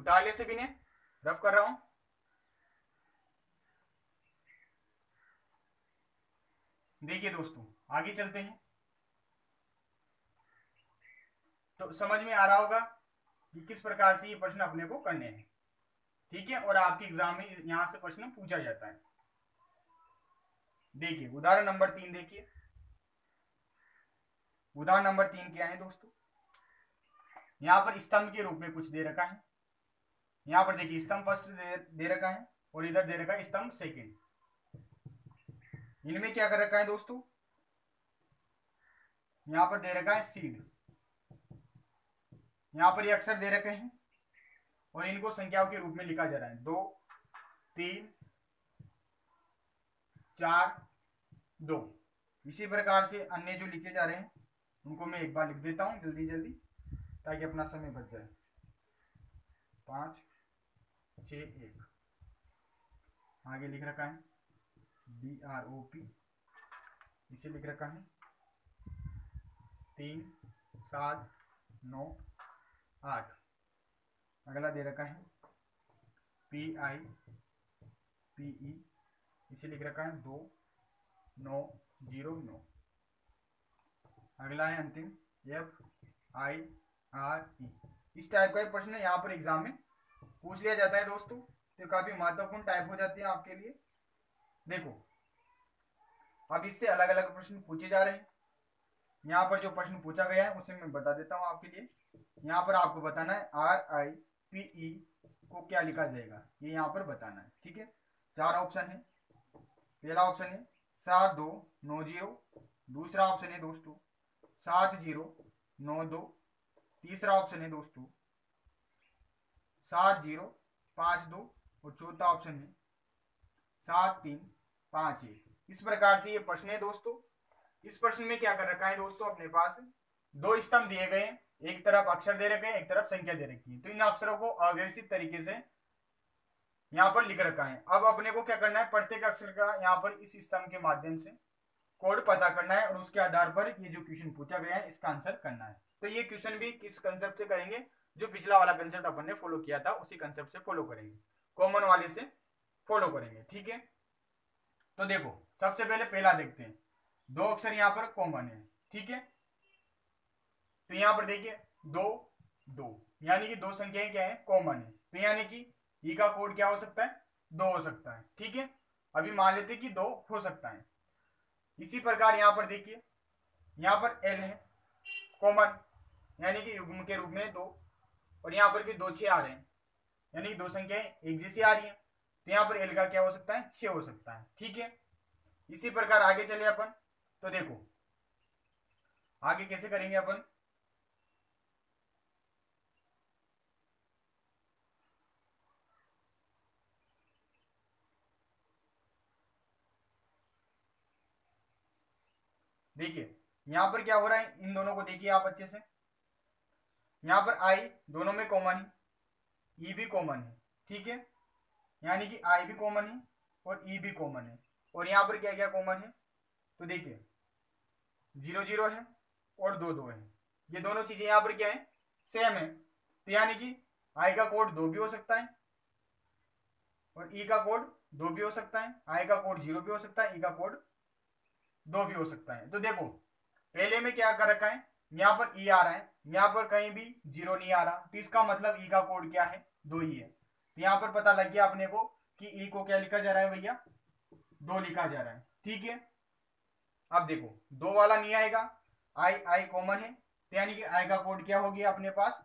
उतार ले सभी ने, रफ कर रहा हूं। देखिए दोस्तों आगे चलते हैं। तो समझ में आ रहा होगा कि किस प्रकार से ये प्रश्न अपने को करने हैं, ठीक है, और आपके एग्जाम में यहां से प्रश्न पूछा जाता है। देखिए उदाहरण नंबर 3 देखिए। उदाहरण नंबर 3 क्या है दोस्तों, यहां पर स्तंभ के रूप में कुछ दे रखा है। यहां पर देखिए स्तंभ फर्स्ट दे रखा है और इधर दे रखा है स्तंभ सेकंड। इनमें क्या कर रखा है दोस्तों, यहां पर दे रखा है सीड, यहां पर ये अक्षर दे रखे हैं और इनको संख्याओं के रूप में लिखा जा रहा है 2 3 4 2। इसी प्रकार से अन्य जो लिखे जा रहे हैं उनको मैं एक बार लिख देता हूं जल्दी जल्दी ताकि अपना समय बच जाए। 5 6 1। आगे लिख रखा है DROP, इसे लिख रखा है 3 7 9 8। अगला दे रखा है PIPE, इसे लिख रखा है 2 9 0 9। अगला है अंतिम FIRE। इस टाइप का प्रश्न यहाँ पर एग्जाम में पूछ लिया जाता है दोस्तों, तो काफी महत्वपूर्ण टाइप हो जाती है आपके लिए। देखो अब इससे अलग अलग प्रश्न पूछे जा रहे हैं। यहाँ पर जो प्रश्न पूछा गया है उसे मैं बता देता हूँ आपके लिए। यहाँ पर आपको बताना है RIPE को क्या लिखा जाएगा, ये यहाँ पर बताना है, ठीक है। 4 ऑप्शन है। पहला ऑप्शन है 7 2 9 0। दूसरा ऑप्शन है दोस्तों 7 0 9 2। तीसरा ऑप्शन है दोस्तों 7 0 5 2। और चौथा ऑप्शन है 7 3 5 1। इस प्रकार से ये प्रश्न है दोस्तों। इस प्रश्न में क्या कर रखा है दोस्तों, अपने पास 2 स्तंभ दिए गए हैं, एक तरफ अक्षर दे रखे हैं, एक तरफ संख्या दे रखी है। तो इन अक्षरों को अव्यवस्थित तरीके से यहाँ पर लिख रखा है। अब अपने को क्या करना है, प्रत्येक अक्षर का यहाँ पर इस स्तंभ के माध्यम से कोड पता करना है और उसके आधार पर ये जो क्वेश्चन पूछा गया है इसका आंसर करना है। तो ये क्वेश्चन भी किस कंसेप्ट से करेंगे, जो पिछला वाला कंसेप्ट अपन ने फॉलो किया था उसी कंसेप्ट से फॉलो करेंगे, कॉमन वाले से फॉलो करेंगे, ठीक है। तो देखो सबसे पहले पहला देखते हैं। 2 अक्षर यहाँ पर कॉमन है, ठीक है। तो यहाँ पर देखिए 2 2, यानी कि 2 संख्याएं क्या है, कॉमन है। तो यानी कि ई का कोड क्या हो सकता है, 2 हो सकता है, ठीक है। अभी मान लेते कि 2 हो सकता है। इसी प्रकार यहाँ पर देखिए, यहाँ पर एल है कॉमन, यानी कि युग्म के रूप में 2, और यहाँ पर भी 2 6 आ रहे हैं, यानी कि 2 संख्याएं एक जैसी आ रही है। तो यहाँ पर एल का क्या हो सकता है, 6 हो सकता है, ठीक है। इसी प्रकार आगे चले अपन, तो देखो आगे कैसे करेंगे अपन। देखिए यहां पर क्या हो रहा है, इन दोनों को देखिए आप अच्छे से। यहां पर आई दोनों में कॉमन है, ई भी कॉमन है, ठीक है। यानी कि आई भी कॉमन है और ई भी कॉमन है। और यहां पर क्या क्या कॉमन है, तो देखिए 0 0 है और 2 2 है। ये दोनों चीजें यहां पर क्या है, सेम है। तो यानी कि आई का कोड 2 भी हो सकता है और ई का कोड 2 भी हो सकता है। आई का कोड 0 भी हो सकता है, ई का कोड 2 भी हो सकता है। तो देखो पहले में क्या कर रखा है, यहाँ पर ई आ रहा है, यहाँ पर कहीं भी 0 नहीं आ रहा। तो इसका मतलब ई का कोड क्या है, 2 ही है। तो यहाँ पर पता लग गया अपने को कि ई को क्या लिखा जा रहा है भैया, 2 लिखा जा रहा है, ठीक है। अब देखो 2 वाला नहीं आएगा, आई आई कॉमन है, तो यानी कि आई का कोड क्या हो गया अपने पास,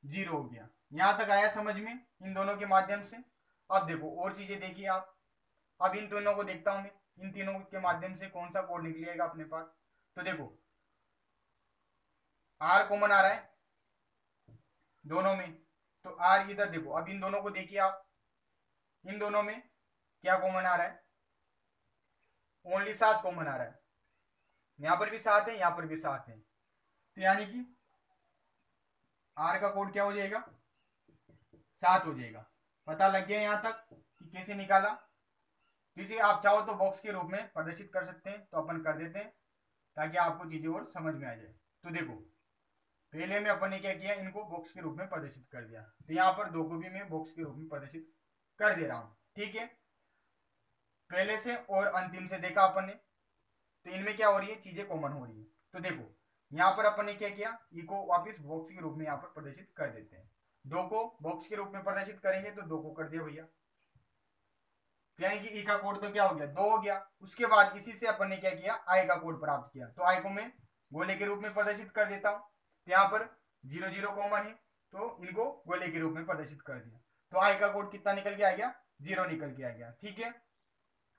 0 हो गया। यहां तक आया समझ में इन दोनों के माध्यम से। अब देखो और चीजें देखिए आप। अब इन दोनों को देखता हूं मैं, इन तीनों के माध्यम से कौन सा कोड निकलेगा अपने पास। तो देखो आर कॉमन आ रहा है दोनों में, तो आर इधर देखो। अब इन दोनों को देखिए आप, इन दोनों में क्या कॉमन आ रहा है, ओनली 7 कॉमन आ रहा है। यहां पर भी 7 है, यहां पर भी 7 है। तो यानी कि आर का कोड क्या हो जाएगा, 7 हो जाएगा। पता लग गया यहां तक कि कैसे निकाला। किसी आप चाहो तो बॉक्स के रूप में प्रदर्शित कर सकते हैं, तो अपन कर देते हैं ताकि आपको चीजें और समझ में आ जाए। तो देखो पहले में अपन ने क्या किया, इनको बॉक्स के रूप में प्रदर्शित कर दिया, तो यहाँ पर 2 को भी मैं बॉक्स के रूप में प्रदर्शित कर दे रहा हूँ। ठीक है, पहले से और अंतिम से देखा अपन ने, तो इनमें क्या हो रही है, चीजें कॉमन हो रही है। तो देखो यहाँ पर अपन ने क्या किया, ई को वापस बॉक्स के रूप में यहाँ पर प्रदर्शित कर देते हैं। 2 को बॉक्स के रूप में प्रदर्शित करेंगे तो 2 को कर दिया भैया, यानी कि ई का कोड तो क्या हो गया, 2 हो गया। उसके बाद इसी से अपन ने क्या किया, आई का कोड प्राप्त किया, तो आई को मैं गोले के रूप में प्रदर्शित कर देता हूँ। तो यहाँ पर 0 0 कॉमन है, तो इनको गोले के रूप में प्रदर्शित कर दिया, तो आई का कोड कितना निकल के आ गया, 0 निकल के आ गया। ठीक है,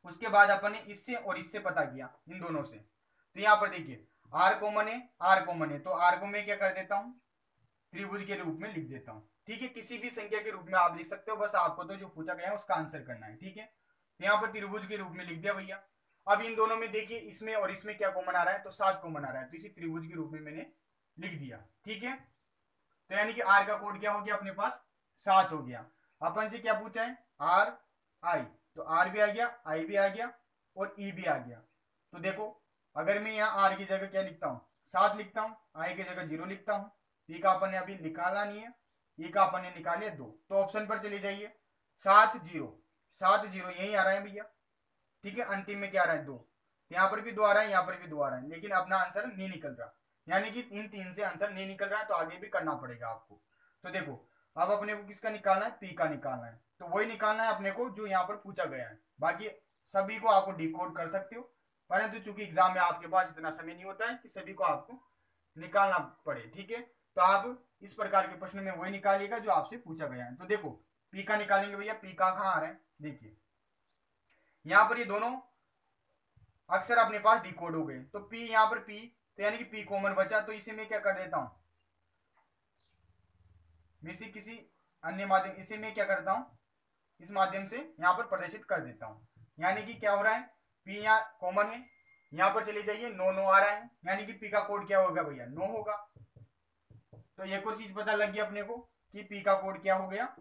उसके बाद अपन ने इससे और इससे पता किया, इन दोनों से। तो यहाँ पर देखिए आर कॉमन है, आर कॉमन है, तो आर को मैं क्या कर देता हूँ, त्रिभुज के रूप में लिख देता हूँ। ठीक है, किसी भी संख्या के रूप में आप लिख सकते हो, बस आपको तो जो पूछा गया है उसका आंसर करना है। ठीक है, तो यहाँ पर त्रिभुज के रूप में लिख दिया भैया। अब इन दोनों में देखिए, इसमें और इसमें क्या कॉमन आ रहा है, तो 7 कॉमन आ रहा है, तो इसी त्रिभुज के रूप में मैंने लिख दिया। ठीक है, तो यानी कि आर का कोड क्या हो गया अपने पास, 7 हो गया। अपन से क्या पूछा है, आर आई, तो आर भी आ गया, आई भी आ गया और ई भी आ गया। तो देखो अगर मैं यहाँ आर की जगह क्या लिखता हूँ, 7 लिखता हूँ, आई की जगह 0 लिखता हूँ, ई का अपन ने अभी निकाला नहीं है, ई का अपन ने निकाले 2, तो ऑप्शन पर चले जाइए, 7 0 7 0 यही आ रहा है भैया। ठीक है, अंतिम में क्या आ रहा है, 2, यहाँ पर भी 2 आ रहा है, यहाँ पर भी 2 आ रहा है, लेकिन अपना आंसर नहीं निकल रहा, यानी कि इन 3 से आंसर नहीं निकल रहा है, तो आगे भी करना पड़ेगा आपको। तो देखो अब अपने को किसका निकालना है, पी का निकालना है, तो वही निकालना है अपने को जो यहाँ पर पूछा गया है। बाकी सभी को आपको डिकोड कर सकते हो, परंतु चूंकि एग्जाम में आपके पास इतना समय नहीं होता है कि सभी को आपको निकालना पड़े। ठीक है, तो आप इस प्रकार के प्रश्न में वही निकालिएगा जो आपसे पूछा गया है। तो देखो पी का निकालेंगे भैया, पी का कहाँ आ रहा है, देखिए यहाँ पर ये दोनों अक्षर अपने पास डिकोड हो गए, तो पी यहाँ पर पी, तो यानी कि पी कॉमन बचा, तो इसे मैं क्या कर देता हूं, किसी अन्य माध्यम, इसे मैं क्या करता हूं, इस माध्यम से यहाँ पर प्रदर्शित कर देता हूं। यानी कि क्या हो रहा है, पी यहाँ कॉमन है, यहाँ पर चले जाइए, 9 9 आ रहा है, यानी कि पी का कोड क्या होगा भैया, 9 होगा। तो एक और चीज पता लग गई अपने को कि पी का कोड क्या हो गया,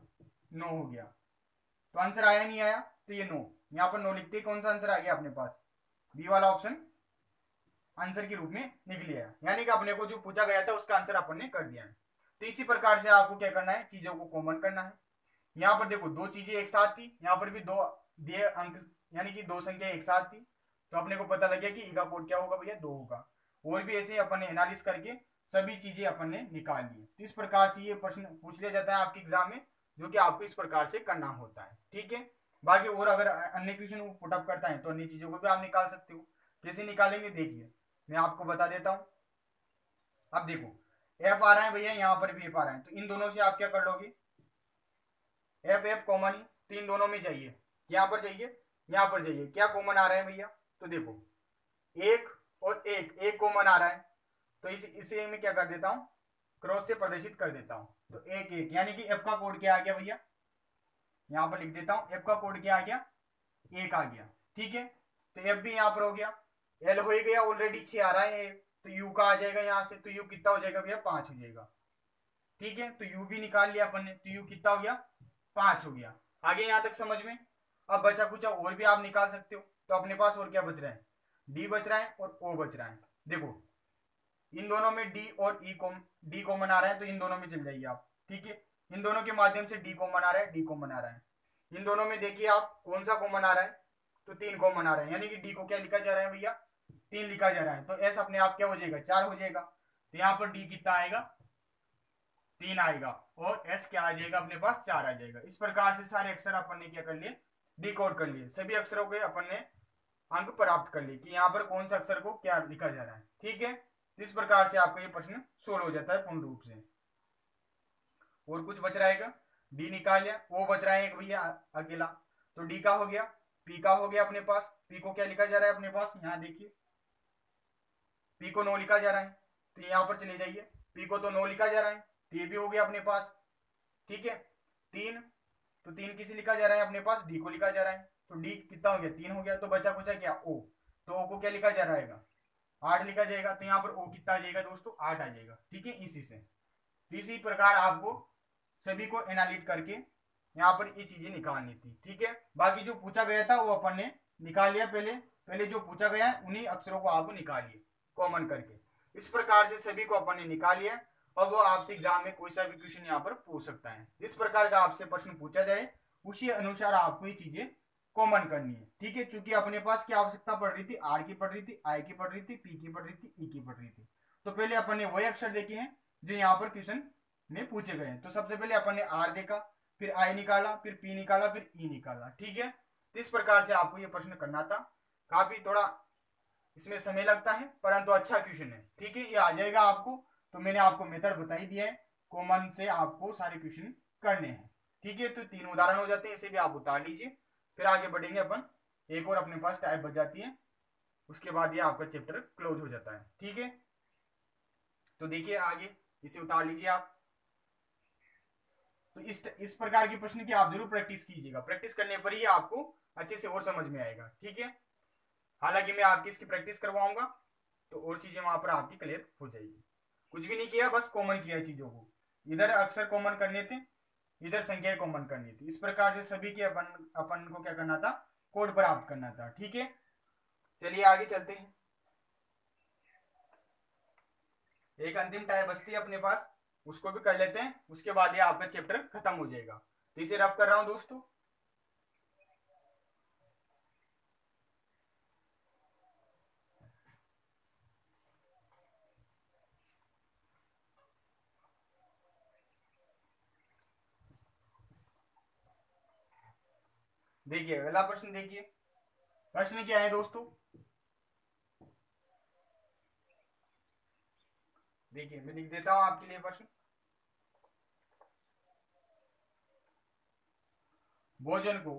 9 हो गया। तो आंसर आया नहीं आया, तो ये 9, यहाँ पर 9 लिखते, कौन सा आंसर आ गया अपने पास, बी वाला ऑप्शन आंसर के रूप में निकल गया, यानी कि अपने को जो पूछा गया था उसका आंसर अपन ने कर दिया है। तो इसी प्रकार से आपको क्या करना है, चीजों को कॉमन करना है। यहाँ पर देखो 2 चीजें एक साथ थी, यहाँ पर भी 2 दिए अंक, यानी कि 2 संख्या एक साथ थी, तो अपने को पता लग गया कि ई का कोड क्या होगा भैया, 2 होगा। और भी ऐसे अपन ने एनालिस करके सभी चीजें अपन ने निकाल ली। तो इस प्रकार से ये प्रश्न पूछ लिया जाता है आपके एग्जाम में, जो कि आपको इस प्रकार से करना होता है। ठीक है, बाकी और अगर अन्य क्वेश्चन पुटअप करता है तो अन्य चीजों को भी आप निकाल सकते हो। कैसे निकालेंगे देखिए, मैं आपको बता देता हूं। अब देखो एफ आ रहा है भैया, यहाँ पर भी एफ आ रहा है, तो इन दोनों से आप क्या कर लोगे, एफ एफ कॉमन ही, तो इन दोनों में जाइए, यहाँ पर जाइए, यहाँ पर जाइए, क्या कॉमन आ रहा है भैया, तो देखो 1 और 1 1 कॉमन आ रहा है, तो इसे मैं क्या कर देता हूँ, क्रॉस से प्रदर्शित कर देता हूँ, तो 1 1, यानी कि एफ का कोड क्या आ गया भैया, यहाँ पर लिख देता हूँ, एफ का कोड क्या आ गया, 1 आ गया। ठीक है, तो एफ भी यहाँ पर हो गया, एल हो गया ऑलरेडी 6 आ रहा है, तो यू का आ जाएगा यहाँ से, तो यू कितना हो जाएगा भैया, 5 हो जाएगा। ठीक है, तो यू भी निकाल लिया अपन ने, तो यू कितना हो गया, 5 हो गया। आगे यहाँ तक समझ में। अब बचा कुछ और भी आप निकाल सकते हो, तो अपने पास और क्या बच रहा है, डी बच रहा है और ओ बच रहा है। देखो इन दोनों में डी और ई डी कॉमन आ रहा है, तो इन दोनों में चल जाइए आप। ठीक है, इन दोनों के माध्यम से डी कॉमन आ रहा है, डी कॉमन आ रहा है। इन दोनों में देखिए आप कौन सा कॉमन आ रहा है, तो 3 कॉमन आ रहा है, यानी कि डी को क्या लिखा जा रहा है भैया, 3 लिखा जा रहा है, तो एस अपने आप क्या हो जाएगा, 4 हो जाएगा। तो यहाँ पर डी कितना आएगा, 3 आएगा, और एस क्या आ जाएगा अपने पास, 4 आ जाएगा। इस प्रकार से सारे अक्षर अपन ने क्या कर लिए, डिकोड कर लिए, सभी अक्षरों के अपन ने अंक प्राप्त कर लिए कि यहाँ पर कौन सा अक्षर को क्या लिखा जा रहा है। ठीक है, इस प्रकार से आपका ये प्रश्न सोल्व हो जाता है पूर्ण रूप से। और कुछ बच रहा है क्या, डी निकाल लिया, ओ बच रहा है एक भैया अकेला, तो डी का हो गया, पी का हो गया अपने पास, पी को क्या लिखा जा रहा है अपने पास, यहाँ देखिए पी को 9 लिखा जा रहा है, तो यहाँ पर चले जाइए, पी को तो 9 लिखा जा रहा है, तो ये भी हो गया अपने पास। ठीक है, 3, तो 3 किसे लिखा जा रहा है अपने पास, डी को लिखा जा रहा है, तो डी कितना हो गया, 3 हो गया। तो बचा कुछ है क्या, ओ, तो ओ को क्या लिखा जा रहा है, 8 लिखा जाएगा, तो यहाँ पर ओ कितना आ जाएगा दोस्तों, 8 आ जाएगा। ठीक है, इसी से, तो इसी प्रकार आपको सभी को एनालिट करके यहाँ पर ये चीजें निकालनी थी। ठीक है, बाकी जो पूछा गया था वो अपन ने निकाल लिया, पहले जो पूछा गया है उन्हीं अक्षरों को आपको निकालिए कॉमन करके। इस प्रकार से सभी को अपन ने निकाल लिया, और वो आपसे एग्जाम में कोई सा भी क्वेश्चन यहाँ पर पूछ सकता है। जिस प्रकार का आपसे प्रश्न पूछा जाए उसी अनुसार आपको ये चीजें कॉमन करनी है, ठीक है। क्योंकि अपने पास क्या आवश्यकता पड़ रही थी, आर की पड़ रही थी, आई की पड़ रही थी, पी की पड़ रही थी, ई की पड़ रही थी। तो पहले अपन ने वही अक्षर देखे हैं जो यहाँ पर क्वेश्चन में पूछे गए हैं। तो सबसे पहले अपन ने आर देखा, फिर आई निकाला, फिर पी निकाला, फिर ई निकाला, ठीक है। इस प्रकार से आपको ये प्रश्न करना था। काफी थोड़ा इसमें समय लगता है परंतु अच्छा क्वेश्चन है, ठीक है। ये आ जाएगा आपको। तो मैंने आपको मेथड बता ही दिया है, कॉमन से आपको सारे क्वेश्चन करने हैं, ठीक है। तो 3 उदाहरण हो जाते हैं, इसे भी आप उतार लीजिए। फिर आगे बढ़ेंगे अपन। एक और अपने पास टाइप बच जाती है, उसके बाद ये आपका चैप्टर क्लोज हो जाता है, ठीक है। तो देखिए आगे, इसे उतार लीजिए आप। तो इस प्रकार के प्रश्न की आप जरूर प्रैक्टिस कीजिएगा। प्रैक्टिस करने पर ही आपको अच्छे से और समझ में आएगा, ठीक है। हालांकि मैं आपकी इसकी प्रैक्टिस करवाऊंगा तो और चीजें वहां पर आपकी क्लियर हो जाएगी। कुछ भी नहीं किया, बस कॉमन किया है चीजों को। इधर अक्षर कॉमन करने थे, इधर संख्याएं कॉमन करनी थी। इस प्रकार से सभी के अपन अपन को क्या करना था, कोड प्राप्त करना था, ठीक है। चलिए आगे चलते हैं। एक अंतिम टाइप बचती है अपने पास, उसको भी कर लेते हैं। उसके बाद ये आपका चैप्टर खत्म हो जाएगा। तो इसे रफ कर रहा हूं दोस्तों। देखिए अगला प्रश्न देखिए। प्रश्न क्या है दोस्तों, देखिए मैं लिख देता हूं आपके लिए प्रश्न। भोजन को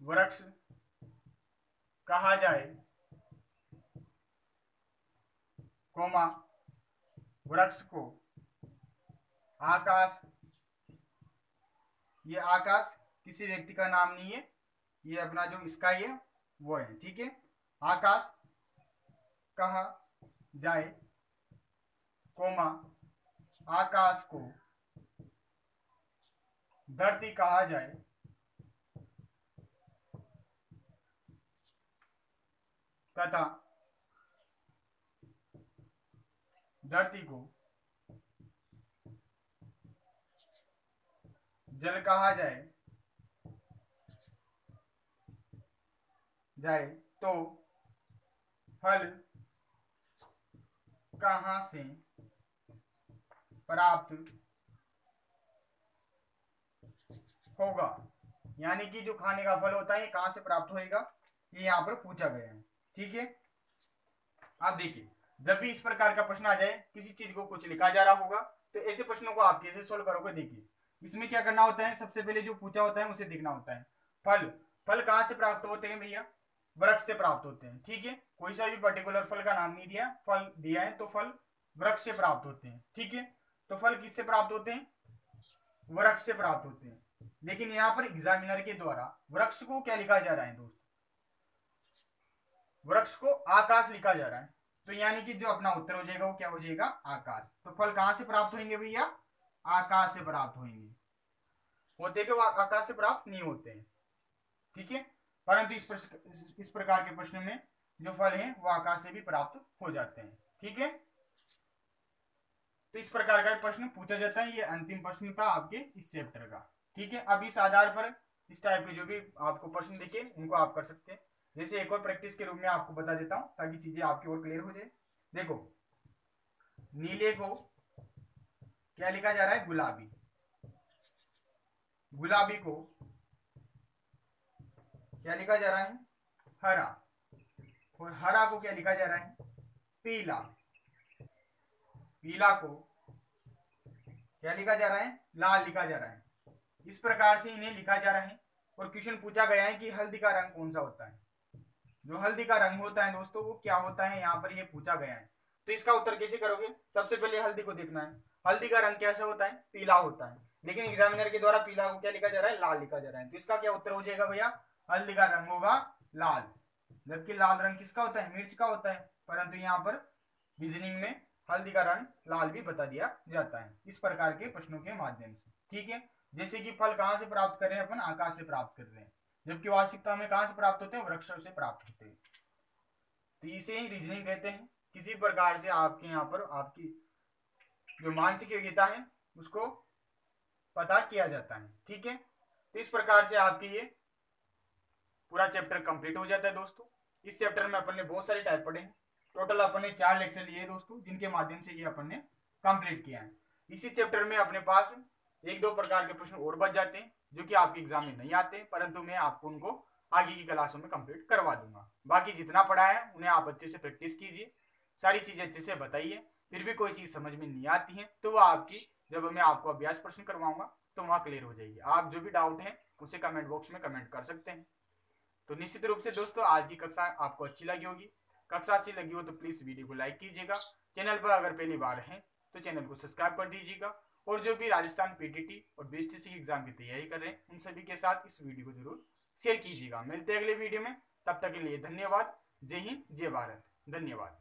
वृक्ष कहा जाए, कोमा वृक्ष को आकाश, ये आकाश किसी व्यक्ति का नाम नहीं है, ये अपना जो स्काई है वो है, ठीक है। आकाश कहा जाए, कोमा आकाश को धरती कहा जाए, तथा धरती को जल कहा जाए तो फल कहां से प्राप्त होगा। यानी कि जो खाने का फल होता है ये कहां से प्राप्त होएगा, ये यहाँ पर पूछा गया है, ठीक है। आप देखिए, जब भी इस प्रकार का प्रश्न आ जाए, किसी चीज को कुछ लिखा जा रहा होगा, तो ऐसे प्रश्नों को आप कैसे सोल्व करोगे। देखिए इसमें क्या करना होता है, सबसे पहले जो पूछा होता है उसे देखना होता है। फल, फल कहां से प्राप्त होते हैं भैया, वृक्ष से प्राप्त होते हैं, ठीक है। कोई सा भी पर्टिकुलर फल का नाम नहीं दिया, फल दिया है तो फल वृक्ष से प्राप्त होते हैं, ठीक है। तो फल किससे प्राप्त होते हैं, वृक्ष से प्राप्त होते हैं। लेकिन यहाँ पर एग्जामिनर के द्वारा वृक्ष को क्या लिखा जा रहा है दोस्त, वृक्ष को आकाश लिखा जा रहा है। तो यानी कि जो अपना उत्तर हो जाएगा वो क्या हो जाएगा, आकाश। तो फल कहां से प्राप्त होंगे भैया, आकाश से प्राप्त होंगे। होते कि वो आकाश से प्राप्त नहीं होते हैं, ठीक है। परंतु इस प्रकार के प्रश्न में जो फल हैं वो आकाश से भी प्राप्त हो जाते हैं, ठीक है। तो इस प्रकार का प्रश्न पूछा जाता है। ये अंतिम प्रश्न था आपके इस चैप्टर का, ठीक है। अब इस आधार पर इस टाइप के जो भी आपको प्रश्न दिखे उनको आप कर सकते हैं। जैसे एक और प्रैक्टिस के रूप में आपको बता देता हूं ताकि चीजें आपकी और क्लियर हो जाए। देखो, नीले को क्या लिखा जा रहा है, गुलाबी। गुलाबी को क्या लिखा जा रहा है, हरा। और हरा को क्या लिखा जा रहा है, पीला। पीला को क्या लिखा जा रहा है, लाल लिखा जा रहा है। इस प्रकार से इन्हें लिखा जा रहा है। और क्वेश्चन पूछा गया है कि हल्दी का रंग कौन सा होता है। जो हल्दी का रंग होता है दोस्तों वो क्या होता है, यहाँ पर ये पूछा गया है। तो इसका उत्तर कैसे करोगे, सबसे पहले हल्दी को देखना है। हल्दी का रंग कैसा होता है, पीला होता है। लेकिन एग्जामिनर के द्वारा पीला को क्या लिखा जा रहा है, लाल लिखा जा रहा है। तो इसका क्या उत्तर हो जाएगा भैया, हल्दी का रंग होगा लाल। जबकि लाल रंग किसका होता है, मिर्च का होता है। परंतु यहाँ पर रीजनिंग में हल्दी का रंग लाल भी बता दिया जाता है इस प्रकार के प्रश्नों के माध्यम से, ठीक है। जैसे कि फल कहां से प्राप्त कर रहे हैं अपन, आकाश से प्राप्त कर रहे हैं। जबकि वास्तविकता में कहां से प्राप्त होते हैं, वृक्षों से प्राप्त होते हैं। तो इसे ही रीजनिंग कहते हैं। किसी प्रकार से आपके यहाँ पर आपकी जो मानसिक योग्यता है उसको पता किया जाता है। ठीक है, तो इस प्रकार से आपके ये पूरा चैप्टर कंप्लीट हो जाता है दोस्तों। इस चैप्टर में अपन ने बहुत सारे टाइप पढ़े हैं। टोटल अपन ने 4 लेक्चर लिए दोस्तों, जिनके माध्यम से ये अपन ने कंप्लीट किया है। इसी चैप्टर में अपने पास 1-2 प्रकार के प्रश्न और बच जाते हैं जो कि आपके एग्जाम में नहीं आते, परंतु मैं आपको उनको आगे की क्लासों में कंप्लीट करवा दूंगा। बाकी जितना पढ़ा है उन्हें आप अच्छे से प्रैक्टिस कीजिए, सारी चीजें अच्छे से बताइए। फिर भी कोई चीज समझ में नहीं आती है तो वह आपकी जब मैं आपको अभ्यास प्रश्न करवाऊंगा तो वहां क्लियर हो जाएगी। आप जो भी डाउट है उसे कमेंट बॉक्स में कमेंट कर सकते हैं। तो निश्चित रूप से दोस्तों आज की कक्षा आपको अच्छी लगी होगी। कक्षा अच्छी लगी हो तो प्लीज वीडियो को लाइक कीजिएगा। चैनल पर अगर पहली बार है तो चैनल को सब्सक्राइब कर दीजिएगा। और जो भी राजस्थान पीटीटी और बीएसटीसी की एग्जाम की तैयारी कर रहे हैं उन सभी के साथ इस वीडियो को जरूर शेयर कीजिएगा। मिलते हैं अगले वीडियो में, तब तक के लिए धन्यवाद। जय हिंद, जय भारत। धन्यवाद।